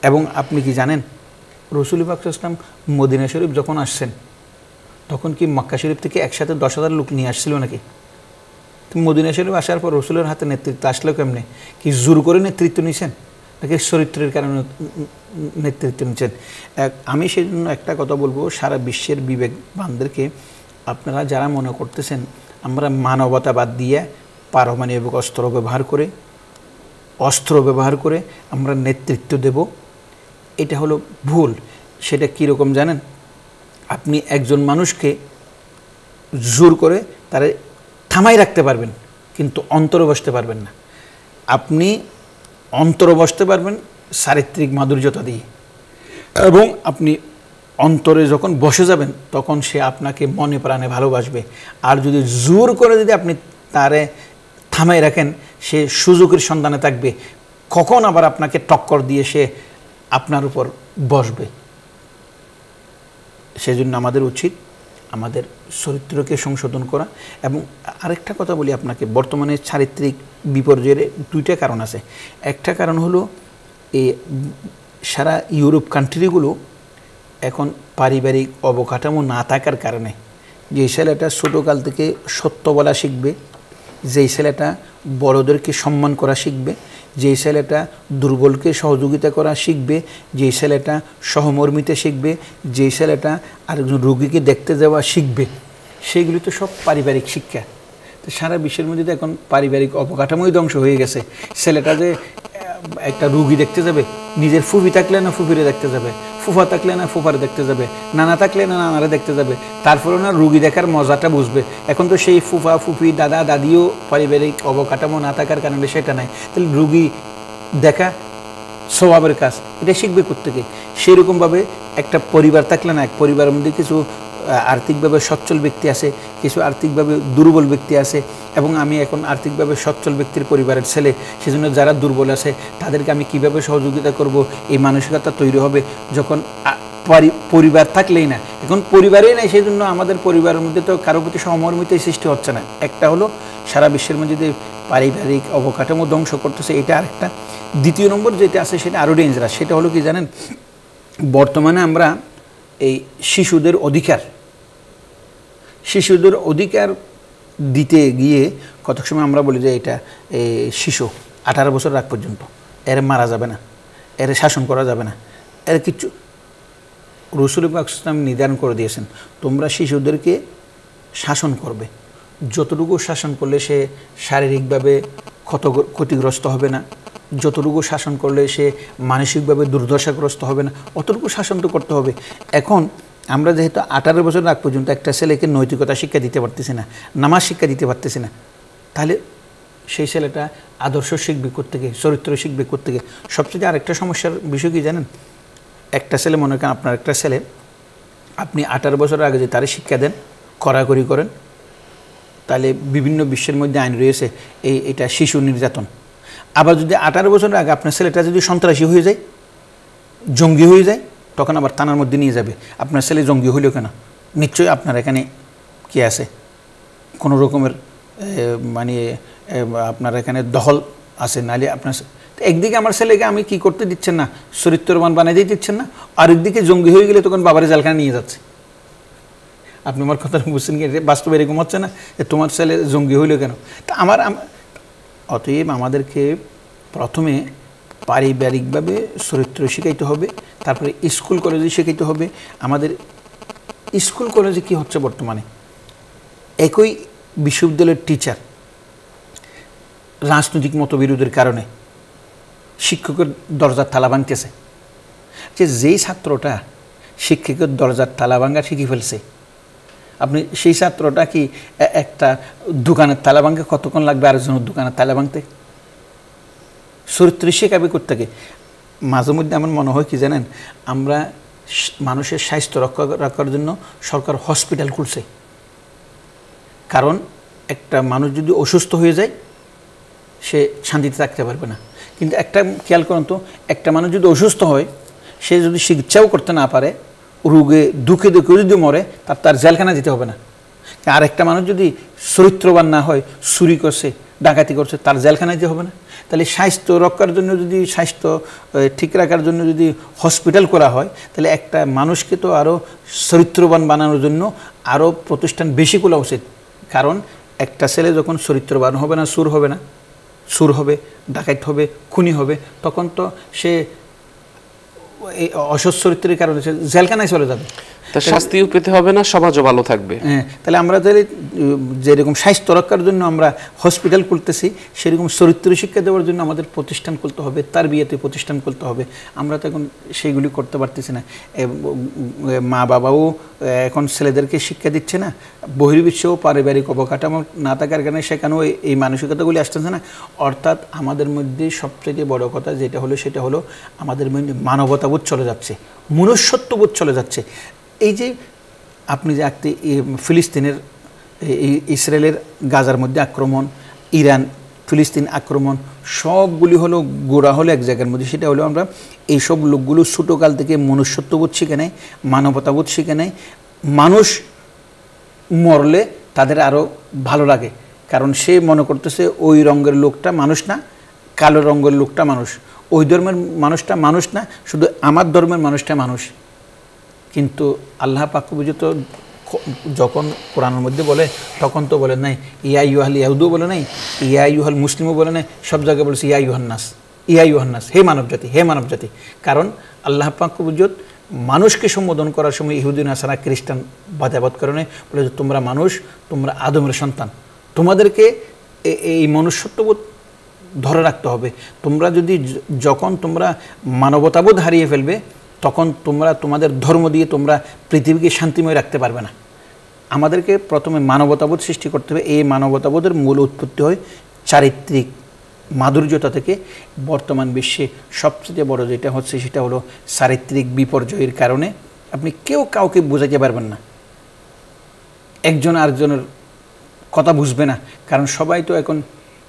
এবং আপনি কি জানেন, রাসূল পাক সাল্লাল্লাহু আলাইহি ওয়াসাল্লাম মদিনা শরীফ যখন আসছেন তখন কি মক্কা শরীফ থেকে ১০০,০০০ লোক নিয়ে আসছিল নাকি? মদিনা শরীফ আসার পর রাসূলের হাতে নেতৃত্ব আসলো কেমনে? কি জোর করে নেতৃত্ব নিয়েছেন নাকি চরিত্রের কারণে নেতৃত্ব নিচ্ছেন? আমি সেই জন্য একটা কথা বলবো, সারা বিশ্বের বিবেকবানদেরকে, আপনারা যারা মনে করতেছেন আমরা মানবতাবাদ দিয়ে পারমাণবিক অস্ত্র ব্যবহার করে আমরা নেতৃত্ব দেব, এটা হলো ভুল। সেটা কীরকম জানেন? আপনি একজন মানুষকে জোর করে তারে থামাই রাখতে পারবেন, কিন্তু অন্তরে বসতে পারবেন না। আপনি অন্তরে বসতে পারবেন চারিত্রিক মাধুর্যতা দিয়ে, এবং আপনি অন্তরে যখন বসে যাবেন তখন সে আপনাকে মনে প্রাণে ভালোবাসবে। আর যদি জোর করে যদি আপনি তারে থামাই রাখেন, সে সুযোগের সন্ধানে থাকবে, কখন আবার আপনাকে টক্কর দিয়ে সে আপনার উপর বসবে। সেজন্য আমাদের উচিত আমাদের চরিত্রকে সংশোধন করা। এবং আরেকটা কথা বলি আপনাকে, বর্তমানে চারিত্রিক বিপর্যয়ের দুইটা কারণ আছে। একটা কারণ হলো এই সারা ইউরোপ কান্ট্রিগুলো এখন পারিবারিক অবকাঠামো না থাকার কারণে, যেই ছেলেটা ছোটোকাল থেকে সত্য বলা শিখবে, যেই ছেলেটা বড়দেরকে সম্মান করা শিখবে, যেই ছেলেটা দুর্বলকে সহযোগিতা করা শিখবে, যেই ছেলেটা সহমর্মিতা শিখবে, যেই ছেলেটা আরেকজন রোগীকে দেখতে যাওয়া শিখবে, সেইগুলি তো সব পারিবারিক শিক্ষা। তো সারা বিশ্বের মধ্যে এখন পারিবারিক অবকাঠামোই ধ্বংস হয়ে গেছে। ছেলেটা যে একটা রুগী দেখতে যাবে, নিজের ফুফি থাকলে না ফুফিরে দেখতে যাবে, ফুফা থাকলে না ফুফারে দেখতে যাবে, নানা থাকলে না নানারে দেখতে যাবে, তারপরে না রুগী দেখার মজাটা বুঝবে। এখন তো সেই ফুফা ফুফি দাদা দাদিও পারিবারিক অবকাঠামো না থাকার কারণে সেটা নাই। তাহলে রুগী দেখা স্বভাবের কাজ, এটা শিখবে কোত্থেকে? সেরকমভাবে একটা পরিবার থাকলে না, এক পরিবারের মধ্যে কিছু আর্থিকভাবে সচ্ছল ব্যক্তি আছে, কিছু আর্থিকভাবে দুর্বল ব্যক্তি আছে, এবং আমি এখন আর্থিকভাবে সচ্ছল ব্যক্তির পরিবারের ছেলে, সেজন্য যারা দুর্বল আছে তাদেরকে আমি কিভাবে সহযোগিতা করব, এই মানসিকতা তৈরি হবে যখন পরিবার থাকলেই না। এখন পরিবারেই নাই, সেই জন্য আমাদের পরিবারের মধ্যে তো কারো প্রতি সহমর্মিতাই সৃষ্টি হচ্ছে না। একটা হলো সারা বিশ্বের মধ্যে যে পারিবারিক অবকাঠামো ধ্বংস করতেছে, এটা আরেকটা। দ্বিতীয় নম্বর যেটা আছে সেটা আরও ডেঞ্জারাস। সেটা হলো কি জানেন, বর্তমানে আমরা এই শিশুদের অধিকার দিতে গিয়ে কত সময় আমরা বলি যে এটা শিশু 18 বছর আগ পর্যন্ত, এর মারা যাবে না, এর শাসন করা যাবে না, এর কিছু। রাসূল পাক সাল্লাল্লাহু নির্ধারণ করে দিয়েছেন, তোমরা শিশুদেরকে শাসন করবে, যতটুকু শাসন করলে সে শারীরিকভাবে ক্ষতিগ্রস্ত হবে না, যতটুকু শাসন করলে সে মানসিকভাবে দুর্দশাগ্রস্ত হবে না, অতটুকু শাসন তো করতে হবে। এখন আমরা যেহেতু 18 বছর আগ পর্যন্ত একটা ছেলেকে নৈতিকতা শিক্ষা দিতে পারতেছি না, নামাজ শিক্ষা দিতে পারতেছি না, তাহলে সেই ছেলেটা আদর্শ শিখবে কোত্থেকে, চরিত্র শিখবে কোত্থেকে? সবচেয়ে আরেকটা সমস্যার বিষয় কি জানেন, একটা ছেলে, মনে করেন আপনার একটা ছেলে, আপনি 18 বছর আগে যে তারে শিক্ষা দেন, কড়াকড়ি করেন, তাহলে বিভিন্ন বিশ্বের মধ্যে আইন রয়েছে এটা শিশু নির্যাতন। আবার যদি 18 বছর আগে আপনার ছেলেটা যদি সন্ত্রাসী হয়ে যায়, জঙ্গি হয়ে যায়, তখন আবার থানার মধ্যে নিয়ে যাবে। আপনার ছেলে জঙ্গি হইল কেন? নিশ্চয়ই আপনার এখানে কি আছে, কোনো রকমের মানে আপনার এখানে দখল আছে, নাহলে আপনার একদিকে আমার ছেলেকে আমি কি করতে দিচ্ছেন না, চরিত্রবান বানিয়ে দিয়ে দিচ্ছেন না, আরেকদিকে জঙ্গি হয়ে গেলে তখন বাবারে জেলখানে নিয়ে যাচ্ছে। আপনি আমার কথা বুঝছেন কি? বাস্তবে এরকম হচ্ছে না যে তোমার ছেলে জঙ্গি হইল কেন? তা অতএব আমাদেরকে প্রথমে পারিবারিকভাবে চরিত্র শিখাইতে হবে, তারপরে স্কুল কলেজে শিখাইতে হবে। আমাদের স্কুল কলেজে কি হচ্ছে বর্তমানে, একই বিশ্ববিদ্যালয়ের টিচার রাজনৈতিক মতবিরোধের কারণে শিক্ষকের দরজার তালা ভাঙতেছে, যে যেই ছাত্রটা শিক্ষকের দরজার তালা ভাঙা শিখে ফেলছে, আপনি সেই ছাত্রটা কি একটা দোকানের তালা ভাঙতে কতক্ষণ লাগবে আরেকজনের দোকানের তালা ভাঙতে? চরিত্র শেখাবে কোত্থেকে? মাঝে মধ্যে আমার মনে হয় কি জানেন, আমরা মানুষের স্বাস্থ্য রক্ষা রাখার জন্য সরকার হসপিটাল খুলছে। কারণ একটা মানুষ যদি অসুস্থ হয়ে যায় সে শান্তিতে থাকতে পারবে না। কিন্তু একটা খেয়াল করুন তো, একটা মানুষ যদি অসুস্থ হয়, সে যদি চিকিৎসাও করতে না পারে, রোগে দুঃখে দুঃখে যদি মরে, তার জেলখানা যেতে হবে না। আর একটা মানুষ যদি চরিত্রবান না হয়, চুরি করছে, ডাকাতি করছে, তার জেলখানা যেতে হবে না। তাহলে স্বাস্থ্য রক্ষার জন্য যদি, স্বাস্থ্য ঠিক রাখার জন্য যদি হসপিটাল করা হয়, তাহলে একটা মানুষকে তো আরও চরিত্রবান বানানোর জন্য আরও প্রতিষ্ঠান বেশি খোলা উচিত। কারণ একটা ছেলে যখন চরিত্রবান হবে না, সুর হবে, ডাকাত হবে, খুনি হবে, তখন তো সে এই অসৎ চরিত্রের কারণে সে জেলখানায় চলে যাবে, তার শাস্তিও পেতে হবে না, সমাজও ভালো থাকবে। হ্যাঁ, তাহলে আমরা তাহলে যেরকম স্বাস্থ্য রক্ষার জন্য আমরা হসপিটাল খুলতেছি, সেরকম চরিত্র শিক্ষা দেওয়ার জন্য আমাদের প্রতিষ্ঠান খুলতে হবে, তার বিয়েতে প্রতিষ্ঠান খুলতে হবে। আমরা তো এখন সেইগুলি করতে পারতেছি না। মা বাবাও এখন ছেলেদেরকে শিক্ষা দিচ্ছে না, বহির্বিশ্বেও পারিবারিক অবকাঠামো না থাকার কারণে সেখানেও এই মানসিকতাগুলি আসতেছে না। অর্থাৎ আমাদের মধ্যে সবচেয়ে বড় কথা যেটা হলো, সেটা হলো আমাদের মধ্যে মানবতাবোধ চলে যাচ্ছে, মনুষ্যত্ববোধ চলে যাচ্ছে। এই যে আপনি যে ফিলিস্তিনের, ইসরায়েলের গাজার মধ্যে আক্রমণ, ইরান ফিলিস্তিন আক্রমণ, সবগুলি হলো গোড়া হলো এক জায়গার মধ্যে। সেটা হলো আমরা এইসব লোকগুলো ছোটোকাল থেকে মনুষ্যত্ববোধ শিখে নেয়, মানবতাবোধ শিখে নেয়। মানুষ মরলে তাদের আরও ভালো লাগে, কারণ সে মনে করতেছে ওই রঙের লোকটা মানুষ না, কালো রঙের লোকটা মানুষ, ওই ধর্মের মানুষটা মানুষ না, শুধু আমার ধর্মের মানুষটা মানুষ। কিন্তু আল্লাহ পাক তো যখন কোরআনের মধ্যে বলে, তখন তো বলে নাই ইয়া ইউহাল ইয়াহুদও বলে নাই, ইয়া ইউহাল মুসলিমও বলে নাই, সব জায়গায় বলেছে ইয়া ইউহান্নাস, হে মানবজাতি, হে মানবজাতি। কারণ আল্লাহ পাক মানুষকে সম্বোধন করার সময় ইহুদি নাসারা খ্রিস্টান বাধাবাদ কারণে বলে যে তোমরা মানুষ, তোমরা আদমের সন্তান, তোমাদেরকে এই মনুষ্যত্ববোধ ধরে রাখতে হবে। তোমরা যদি যখন তোমরা মানবতাবোধ হারিয়ে ফেলবে, তখন তোমরা তোমাদের ধর্ম দিয়ে তোমরা পৃথিবীকে শান্তিময় রাখতে পারবে না। আমাদেরকে প্রথমে মানবতাবোধ সৃষ্টি করতে হবে। এই মানবতাবোধের মূল উৎপত্তি হয় চারিত্রিক মাধুর্যতা থেকে। বর্তমান বিশ্বে সবচেয়ে বড় যেটা হচ্ছে, সেটা হলো চারিত্রিক বিপর্যয়ের কারণে আপনি কেউ কাউকে বোঝাতে পারবেন না, একজন আরেকজনের কথা বুঝবে না। কারণ সবাই তো এখন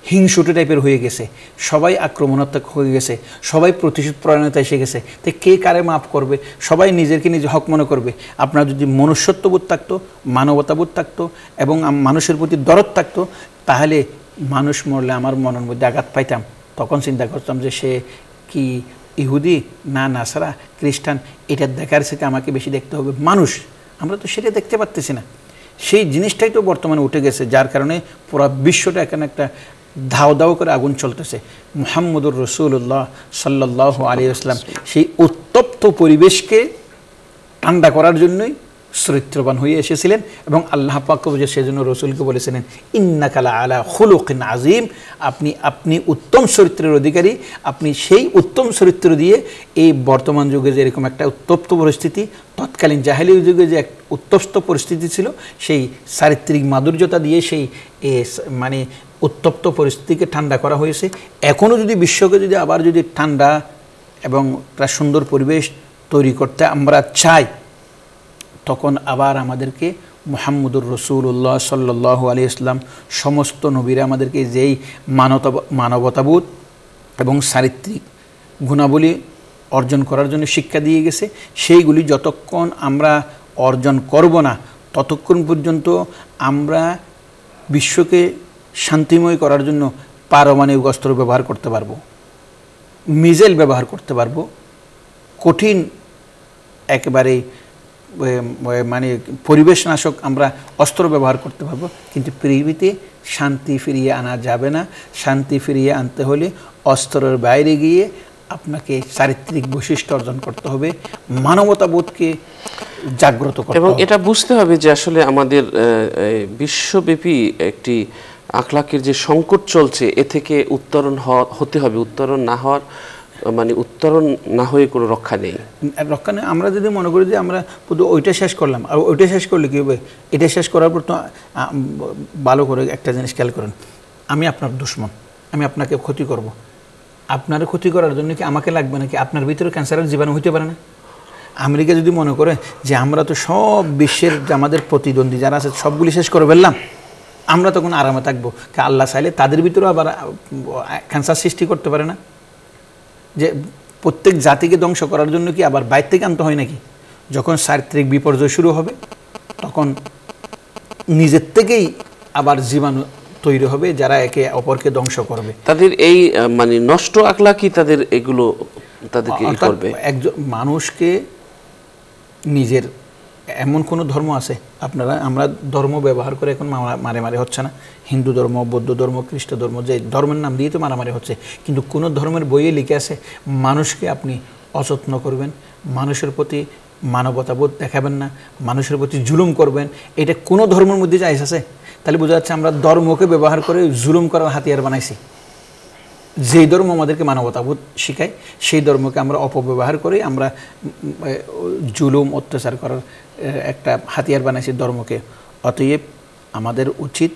হিংসুটে টাইপের হয়ে গেছে, সবাই আক্রমণাত্মক হয়ে গেছে, সবাই প্রতিশোধ পরায়ণতা এসে গেছে। তো কে কারে মাফ করবে? সবাই নিজেকে নিজে হক মনে করবে। আপনার যদি মনুষ্যত্ববোধ থাকতো, মানবতাবোধ থাকতো এবং মানুষের প্রতি দরদ থাকতো, তাহলে মানুষ মরলে আমার মনের মধ্যে আঘাত পাইতাম। তখন চিন্তা করতাম যে সে কি ইহুদি না নাসারা খ্রিস্টান, এটা দেখার সাথে আমাকে বেশি দেখতে হবে মানুষ। আমরা তো সেটা দেখতে পারতেছি না। সেই জিনিসটাই তো বর্তমানে উঠে গেছে, যার কারণে পুরো বিশ্বটা এখানে একটা ধাও ধাও করে আগুন চলতেছে। মুহাম্মদুর রাসূলুল্লাহ সাল্লাল্লাহু আলাইহি ওয়াসাল্লাম সেই উত্তপ্ত পরিবেশকে ঠান্ডা করার জন্যই চরিত্রবান হয়ে এসেছিলেন এবং আল্লাহ পাক সেজন্য রসুলকে বলেছিলেন ইন্নাকা লাআলা খুলুকিন আযীম, আপনি উত্তম চরিত্রের অধিকারী। আপনি সেই উত্তম চরিত্র দিয়ে এই বর্তমান যুগে যে এরকম একটা উত্তপ্ত পরিস্থিতি, তৎকালীন জাহেলিয়া যুগে যে এক উত্তপ্ত পরিস্থিতি ছিল, সেই চারিত্রিক মাধুর্যতা দিয়ে সেই মানে উত্তপ্ত পরিস্থিতিকে ঠান্ডা করা হয়েছে। এখনও যদি বিশ্বকে যদি আবার যদি ঠান্ডা এবং একটা সুন্দর পরিবেশ তৈরি করতে আমরা চাই, তখন আবার আমাদেরকে মুহাম্মদুর রাসূলুল্লাহ সাল্লাল্লাহু আলাইহি ওয়াসাল্লাম সমস্ত নবীরা আমাদেরকে যেই মানবতাবোধ এবং চারিত্রিক গুণাবলী অর্জন করার জন্য শিক্ষা দিয়ে গেছে, সেইগুলি যতক্ষণ আমরা অর্জন করব না, ততক্ষণ পর্যন্ত আমরা বিশ্বকে শান্তিময় করার জন্য পারমাণবিক অস্ত্র ব্যবহার করতে পারবো, মিসাইল ব্যবহার করতে পারবো, কঠিন একেবারে মানে পরিবেশ নাশক আমরা অস্ত্র ব্যবহার করতে পারবো, কিন্তু পৃথিবীতে শান্তি ফিরিয়ে আনা যাবে না। শান্তি ফিরিয়ে আনতে হলে অস্ত্রের বাইরে গিয়ে আপনাকে চারিত্রিক বৈশিষ্ট্য অর্জন করতে হবে, মানবতাবোধকে জাগ্রত করতে হবে। এবং এটা বুঝতে হবে যে আসলে আমাদের বিশ্বব্যাপী একটি আখলাকের যে সংকট চলছে, এ থেকে উত্তরণ হতে হবে। উত্তরণ না হওয়ার মানে উত্তরণ না হয়ে কোনো রক্ষা নেই। রক্ষা নেই। আমরা যদি মনে করি যে আমরা শুধু ওইটা শেষ করলাম, আর ওইটা শেষ করলে কী হবে, এটা শেষ করার পর তো ভালো করে একটা জিনিস খেয়াল করেন, আমি আপনার দুশ্মন, আমি আপনাকে ক্ষতি করব, আপনার ক্ষতি করার জন্য কি আমাকে লাগবে নাকি? আপনার ভিতরে ক্যান্সারের জীবাণু হইতে পারে না? আমেরিকা যদি মনে করে যে আমরা তো সব বিশ্বের আমাদের প্রতিদ্বন্দ্বী যারা আছে সবগুলি শেষ করে ফেললাম, আমরা তখন আরামে থাকবো, আল্লাহ চাইলে তাদের ভিতরেও আবার ক্যান্সার সৃষ্টি করতে পারে না? যে প্রত্যেক জাতিকে ধ্বংস করার জন্য কি আবার বাইরে থেকে আনতে হয় নাকি? যখন চারিত্রিক বিপর্যয় শুরু হবে তখন নিজের থেকেই আবার জীবাণু তৈরি হবে যারা একে অপরকে ধ্বংস করবে। তাদের এই মানে নষ্ট আখলাকই তাদের এগুলো তাদেরকে করবে। একজন মানুষকে নিজের এমন কোনো ধর্ম আছে আপনারা, আমরা ধর্ম ব্যবহার করে এখন মারামারি হচ্ছে না, হিন্দু ধর্ম, বৌদ্ধ ধর্ম, খ্রিস্ট ধর্ম, যে ধর্মের নাম দিয়ে তো মারামারি হচ্ছে, কিন্তু কোনো ধর্মের বইয়ে লিখে আছে মানুষকে আপনি অযত্ন করবেন, মানুষের প্রতি মানবতাবোধ দেখাবেন না, মানুষের প্রতি জুলুম করবেন, এটা কোনো ধর্মের মধ্যে জায়েজ আছে? তাহলে বোঝা যাচ্ছে আমরা ধর্মকে ব্যবহার করে জুলুম করার হাতিয়ার বানাইছি। যেই ধর্ম আমাদেরকে মানবতাবোধ শিখায় সেই ধর্মকে আমরা অপব্যবহার করে আমরা জুলুম অত্যাচার করার একটা হাতিয়ার বানাইছি ধর্মকে। অতএব আমাদের উচিত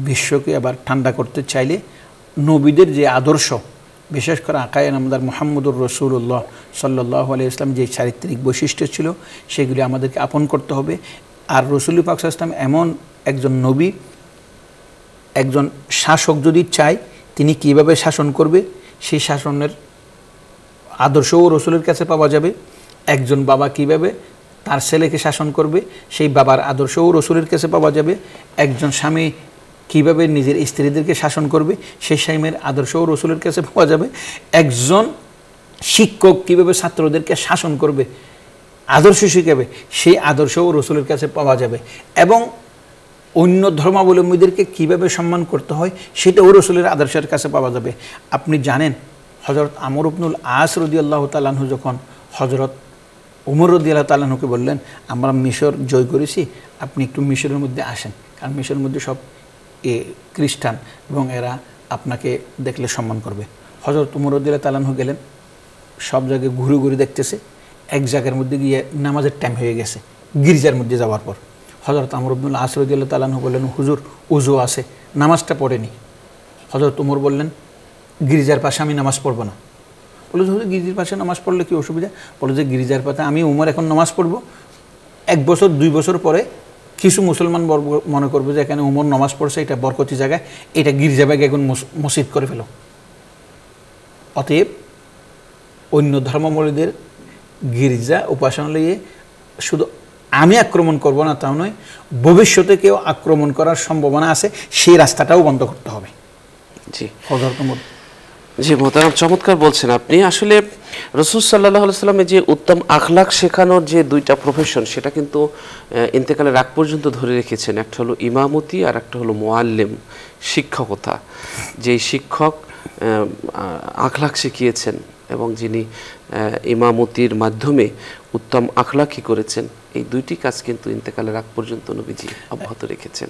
বিশ্বকে আবার ঠান্ডা করতে চাইলে নবীদের যে আদর্শ, বিশেষ করে আকায়ে নামদার মুহাম্মদুর রাসূলুল্লাহ সাল্লাল্লাহু আলাইহি ওয়াসাল্লাম যে চারিত্রিক বৈশিষ্ট্য ছিল সেগুলি আমাদেরকে আপন করতে হবে। আর রাসূল পাক সাল্লাল্লাহু আলাইহি ওয়াসাল্লাম এমন একজন নবী, একজন শাসক যদি চায় তিনি কিভাবে শাসন করবে সেই শাসনের আদর্শও রসুলের কাছে পাওয়া যাবে। একজন বাবা কিভাবে তার ছেলেকে শাসন করবে সেই বাবার আদর্শও রসুলের কাছে পাওয়া যাবে। একজন স্বামী কিভাবে নিজের স্ত্রীদেরকে শাসন করবে সেই স্বামীর আদর্শও রসুলের কাছে পাওয়া যাবে। একজন শিক্ষক কিভাবে ছাত্রদেরকে শাসন করবে, আদর্শ শিখাবে, সেই আদর্শও রসুলের কাছে পাওয়া যাবে। এবং অন্য ধর্মাবলম্বীদেরকে কিভাবে সম্মান করতে হয় সেটাও রসুলের আদর্শের কাছে পাওয়া যাবে। আপনি জানেন হযরত আমর ইবনুল আস রাদিয়াল্লাহু তাআলা আনহু যখন হযরত ওমর রাদিয়াল্লাহু তাআলা আনহুকে বললেন আমরা মিশর জয় করেছি, আপনি একটু মিশরের মধ্যে আসেন, কারণ মিশরের মধ্যে সব খ্রিস্টান এবং এরা আপনাকে দেখলে সম্মান করবে। হযরত ওমর রাদিয়াল্লাহু তাআলা আনহু গেলেন, সব জায়গায় ঘুরে ঘুরে দেখতেছে, এক জায়গার মধ্যে গিয়ে নামাজের টাইম হয়ে গেছে গির্জার মধ্যে যাওয়ার পর। হযরত আমর ইবনুল আস রাদিয়াল্লাহু তাআলা আনহু বললেন হুজুর ওযু আছে, নামাজটা পড়েনি। হযরত ওমর বললেন গির্জার পাশে আমি নামাজ পড়ব না। বলে হুজুর গির্জার পাশে নামাজ পড়লে কি অসুবিধা? বলে যে গির্জার পাশে আমি ওমর এখন নামাজ পড়ব, 1 বছর 2 বছর পরে কিছু মুসলমান মনে করবে যে এখানে ওমর নামাজ পড়ছে, এটা বরকতি জায়গায়, এটা গির্জা ব্যাগে এখন মসজিদ করে ফেলো। অতএব অন্য ধর্মাবলম্বীদের গির্জা উপাসনালয়ে শুধু আমি আক্রমণ করব না তা নয়, ভবিষ্যতে কেউ আক্রমণ করার সম্ভাবনা আছে, সেই রাস্তাটাও বন্ধ করতে হবে। জি হযরত ওমর, জি মোহতারাম, চমৎকার বলছেন আপনি। আসলে রাসূল সাল্লাল্লাহু আলাইহি ওয়াসাল্লামের যে উত্তম আখলাক শেখানোর যে 2টা প্রফেশন সেটা কিন্তু ইন্তেকালের আগ পর্যন্ত ধরে রেখেছেন। একটা হলো ইমামতি আর একটা হলো মুআল্লিম, শিক্ষকতা। যেই শিক্ষক আখলাক শিখিয়েছেন এবং যিনি ইমামতির মাধ্যমে উত্তম আখলাকই করেছেন, এই 2টি কাজ কিন্তু ইন্তেকালের আগ পর্যন্ত নবীজি অব্যাহত রেখেছেন।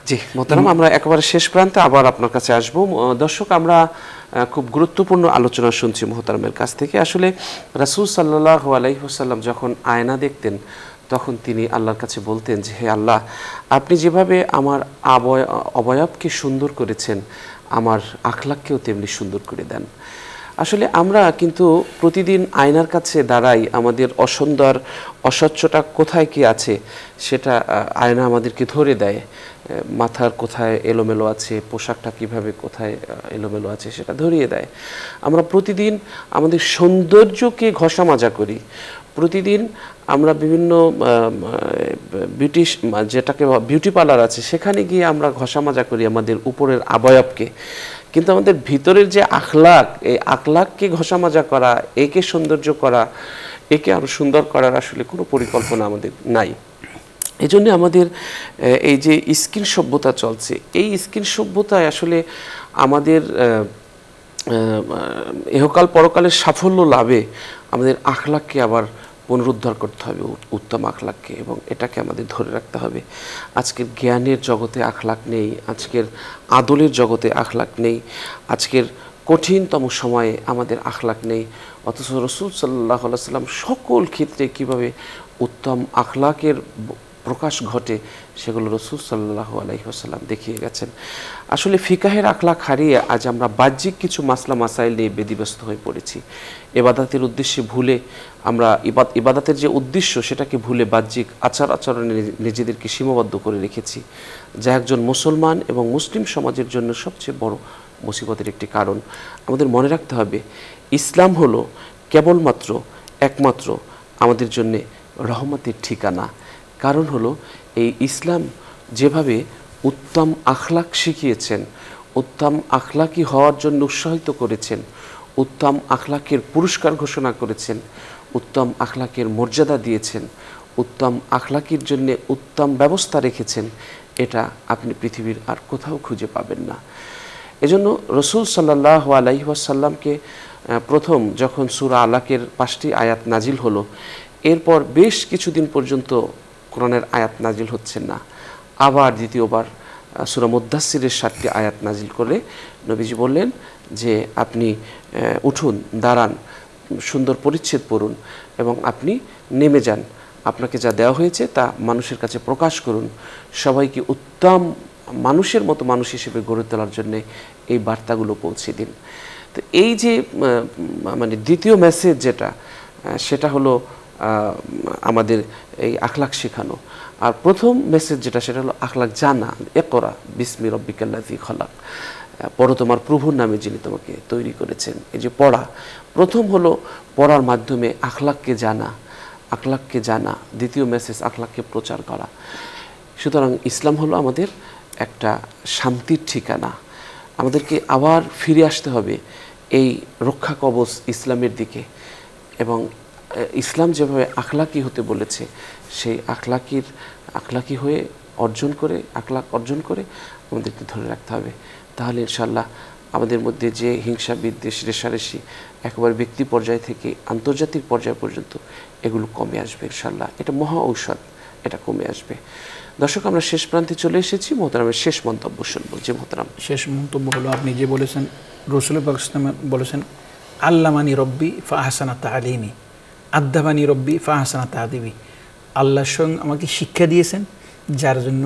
জি মোহতারাম, আমরা একেবারে শেষ প্রান্তে আবার আপনার কাছে আসব। দর্শক, আমরা খুব গুরুত্বপূর্ণ আলোচনা শুনছি মোহতারামের কাছ থেকে। আসলে রাসূল সাল্লাল্লাহু আলাইহি ওয়াসাল্লাম যখন আয়না দেখতেন তখন তিনি আল্লাহর কাছে বলতেন যে হে আল্লাহ, আপনি যেভাবে আমার অবয়বকে সুন্দর করেছেন আমার আখলাককেও তেমনি সুন্দর করে দেন। আসলে আমরা কিন্তু প্রতিদিন আয়নার কাছে দাঁড়াই, আমাদের অসুন্দর অস্বচ্ছতা কোথায় কি আছে সেটা আয়না আমাদেরকে ধরে দেয়। মাথার কোথায় এলোমেলো আছে, পোশাকটা কিভাবে কোথায় এলোমেলো আছে সেটা ধরিয়ে দেয়। আমরা প্রতিদিন আমাদের সৌন্দর্যকে ঘষা মাজা করি, প্রতিদিন আমরা বিভিন্ন যেটাকে বিউটি পার্লার আছে সেখানে গিয়ে আমরা ঘষা মাজা করি আমাদের উপরের অবয়বকে, কিন্তু আমাদের ভিতরের যে আখলাক, এই আখলাককে ঘষা মাজা করা, একে সৌন্দর্য করা, একে আরো সুন্দর করার আসলে কোনো পরিকল্পনা আমাদের নাই। এই জন্য আমাদের এই যে স্কিন সভ্যতা চলছে, এই স্কিন সভ্যতায় আসলে আমাদের ইহকাল পরকালের সাফল্য লাভে আমাদের আখলাককে আবার পুনরুদ্ধার করতে হবে, উত্তম আখলাককে, এবং এটাকে আমাদের ধরে রাখতে হবে। আজকের জ্ঞানের জগতে আখলাক নেই, আজকের আদলের জগতে আখলাক নেই, আজকের কঠিনতম সময়ে আমাদের আখলাক নেই, অথচ রসুল সাল্লাল্লাহু আলাইহি ওয়াসাল্লাম সকল ক্ষেত্রে কিভাবে উত্তম আখলাকের প্রকাশ ঘটে সেগুলো রসুল সাল্লাল্লাহু আলাইহি ওয়াসাল্লাম দেখিয়ে গেছেন। আসলে ফিকাহের আখলাক হারিয়ে আজ আমরা বাহ্যিক কিছু মাসলা মাসাইল নিয়ে বেদিব্যস্ত হয়ে পড়েছি। ইবাদতের উদ্দেশ্যে ভুলে আমরা ইবাদতের যে উদ্দেশ্য সেটাকে ভুলে বাহ্যিক আচার আচরণে নিজেদেরকে সীমাবদ্ধ করে রেখেছি, যা একজন মুসলমান এবং মুসলিম সমাজের জন্য সবচেয়ে বড় মুসিবতের একটি কারণ। আমাদের মনে রাখতে হবে, ইসলাম হলো কেবলমাত্র একমাত্র আমাদের জন্য রহমতের ঠিকানা। কারণ হলো এই ইসলাম যেভাবে উত্তম আখলাক শিখিয়েছেন, উত্তম আখলাকি হওয়ার জন্য উৎসাহিত করেছেন, উত্তম আখলাকের পুরস্কার ঘোষণা করেছেন, উত্তম আখলাকের মর্যাদা দিয়েছেন, উত্তম আখলাকির জন্য উত্তম ব্যবস্থা রেখেছেন, এটা আপনি পৃথিবীর আর কোথাও খুঁজে পাবেন না। এজন্য রসুল সাল্লাল্লাহু আলাইহি ওয়াসাল্লামকে প্রথম যখন সূরা আলাকের 5টি আয়াত নাজিল হলো, এরপর বেশ কিছুদিন পর্যন্ত কোরআনের আয়াত নাজিল হচ্ছেন না। আবার দ্বিতীয়বার সূরা মুদ্দাসসিরের 7টি আয়াত নাজিল করে নবীজি বললেন যে আপনি উঠুন, দাঁড়ান, সুন্দর পরিচ্ছদ পরুন এবং আপনি নেমে যান, আপনাকে যা দেওয়া হয়েছে তা মানুষের কাছে প্রকাশ করুন, সবাইকে উত্তম মানুষের মতো মানুষ হিসেবে গড়ে তোলার জন্য এই বার্তাগুলো পৌঁছে দিন। তো এই যে মানে দ্বিতীয় মেসেজ যেটা, সেটা হলো আমাদের এই আখলাক শেখানো। আর প্রথম মেসেজ যেটা, সেটা হলো আখলাক জানা। ইকরা বিসমি রব্বিকাল্লাযী খলাক, পড়ো তোমার প্রভুর নামে যিনি তোমাকে তৈরি করেছেন। এই যে পড়া, প্রথম হলো পড়ার মাধ্যমে আখলাককে জানা, আখলাককে জানা। দ্বিতীয় মেসেজ আখলাককে প্রচার করা। সুতরাং ইসলাম হলো আমাদের একটা শান্তির ঠিকানা। আমাদেরকে আবার ফিরে আসতে হবে এই রক্ষা কবচ ইসলামের দিকে, এবং ইসলাম যেভাবে আখলাকি হতে বলেছে সেই আখলাকি হয়ে আখলাক অর্জন করে আমাদেরকে ধরে রাখতে হবে। তাহলে ইনশাআল্লাহ আমাদের মধ্যে যে হিংসা, বিদ্বেষ, রেষারেষি একেবারে ব্যক্তি পর্যায় থেকে আন্তর্জাতিক পর্যায় পর্যন্ত এগুলো কমে আসবে ইনশাআল্লাহ। এটা মহা ঔষধ, এটা কমে আসবে। দর্শক, আমরা শেষ প্রান্তে চলে এসেছি। মোহতারামের শেষ মন্তব্য শুনবো। যে মোহতারাম, শেষ মন্তব্য হলো আপনি যে বলেছেন, রাসূল পাক বলেছেন আল্লামানি রব্বি ফা আহসানা তা'লিমি, আদ্দাবানি রব্বি ফা আহসানা তা'দিবি। আল্লাহ স্বয়ং আমাকে শিক্ষা দিয়েছেন, যার জন্য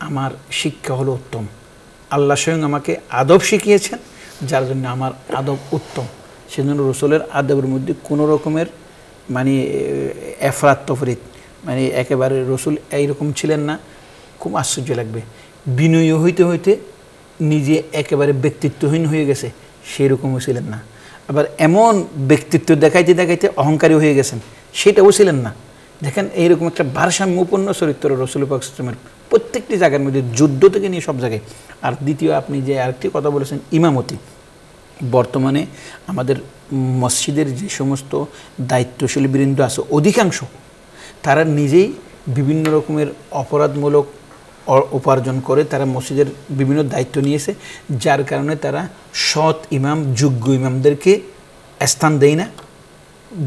আমার শিক্ষা হলো উত্তম। আল্লাহ স্বয়ং আমাকে আদব শিখিয়েছেন, যার জন্য আমার আদব উত্তম। সেজন্য রসুলের আদবের মধ্যে কোনো রকমের মানে এফরাত তফরিত, মানে একেবারে রসুল এইরকম ছিলেন না। খুব আশ্চর্য লাগবে, বিনয়ী হইতে হইতে নিজে একেবারে ব্যক্তিত্বহীন হয়ে গেছে, সেরকমও ছিলেন না। আবার এমন ব্যক্তিত্ব দেখাইতে দেখাইতে অহংকারী হয়ে গেছেন, সেটাও ছিলেন না। দেখেন, এইরকম একটা ভারসাম্যপূর্ণ চরিত্র রসুল পাক ইসলামের প্রত্যেকটি জায়গার মধ্যে, যুদ্ধ থেকে নিয়ে সব জায়গায়। আর দ্বিতীয়, আপনি যে আরেকটি কথা বলেছেন ইমামতি, বর্তমানে আমাদের মসজিদের যে সমস্ত দায়িত্বশীল বৃন্দ আছে, অধিকাংশ তারা নিজেই বিভিন্ন রকমের অপরাধমূলক উপার্জন করে তারা মসজিদের বিভিন্ন দায়িত্ব নিয়েছে, যার কারণে তারা সৎ ইমাম, যোগ্য ইমামদেরকে স্থান দেয় না,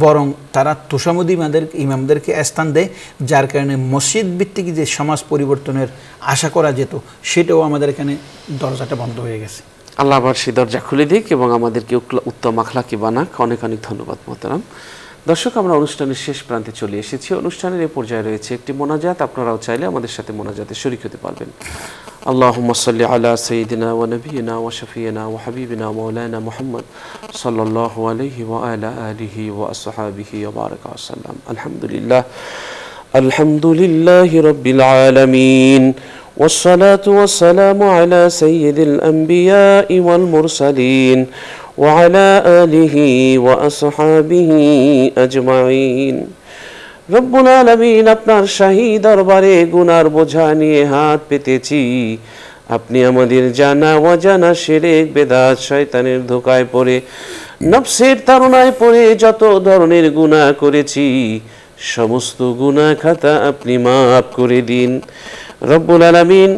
বরং তারা তোষামোদী ইমামদেরকে স্থান দেয়, যার কারণে মসজিদ ভিত্তিক যে সমাজ পরিবর্তনের আশা করা যেত, সেটাও আমাদের এখানে দরজাটা বন্ধ হয়ে গেছে। আল্লাহ আবার সেই দরজা খুলে দিক এবং আমাদেরকে উত্তম আখলাকি বানাক। অনেক অনেক ধন্যবাদ মোহতারাম। দর্শক, আমরা অনুষ্ঠানের শেষ প্রান্তে চলে এসেছি। অনুষ্ঠানের এই পর্যায়ে রয়েছে একটি মোনাজাত। আপনারাও চাইলে আমাদের সাথে মোনাজাতে শরীক হতে পারবেন। আল্লাহুম্মা সাল্লি আলা সাইয়্যিদিনা ওয়া নাবিয়িনা ওয়া শাফিয়িনা ওয়া হাবিবিনা মাওলানা মুহাম্মদ সাল্লাল্লাহু আলাইহি ওয়া আলা আলিহি ওয়া আসহাবিহি ওয়া বারাকা ওয়া সাল্লাম। আলহামদুলিল্লাহি রাব্বিল আলামিন, والصلاة والسلام على سيد الأنبياء والمرسلين وعلى آله وأصحابه أجمعين। রব্বুল আলামিন, আপনার শাহী দরবারে গুনার বোঝা নিয়ে হাত পেতেছি। আপনি আমাদের জানা অজানা শিরক, বেদাত, শয়তানের ধোঁকায় পড়ে, নফসের তাড়নায় পড়ে যত ধরনের গুনাহ করেছি, সমস্ত গুনাহ খাতা আপনি মাফ করে দিন। রব্বুল আলামিন,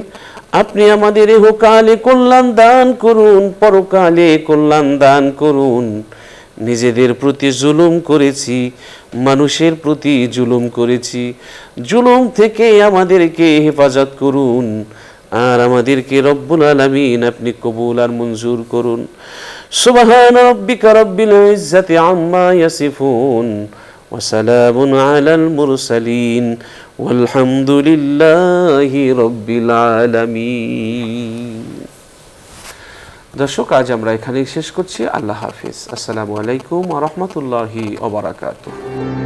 আপনি আমাদের ইহকালে কল্যাণ দান করুন, পরকালে কল্যাণ দান করুন। নিজেদের প্রতি জুলুম করেছি, মানুষের প্রতি জুলুম করেছি, জুলুম থেকে আমাদেরকে হেফাজত করুন। আর আমাদেরকে রব্বুল আলামিন আপনি কবুল আর মঞ্জুর করুন। সুবহান রাব্বিকা রাব্বিল ইজ্জাতি আম্মা ইয়াসিফুন ওয়া সালামুন আলাল মুরসালিন ওয়ালহামদুলিল্লাহি রাব্বিল আলামিন। দর্শক, আজ আমরা এখানেই শেষ করছি। আল্লাহ হাফিজ। আসসালামু আলাইকুম ওয়া রাহমাতুল্লাহি ওয়া বারাকাতুহু।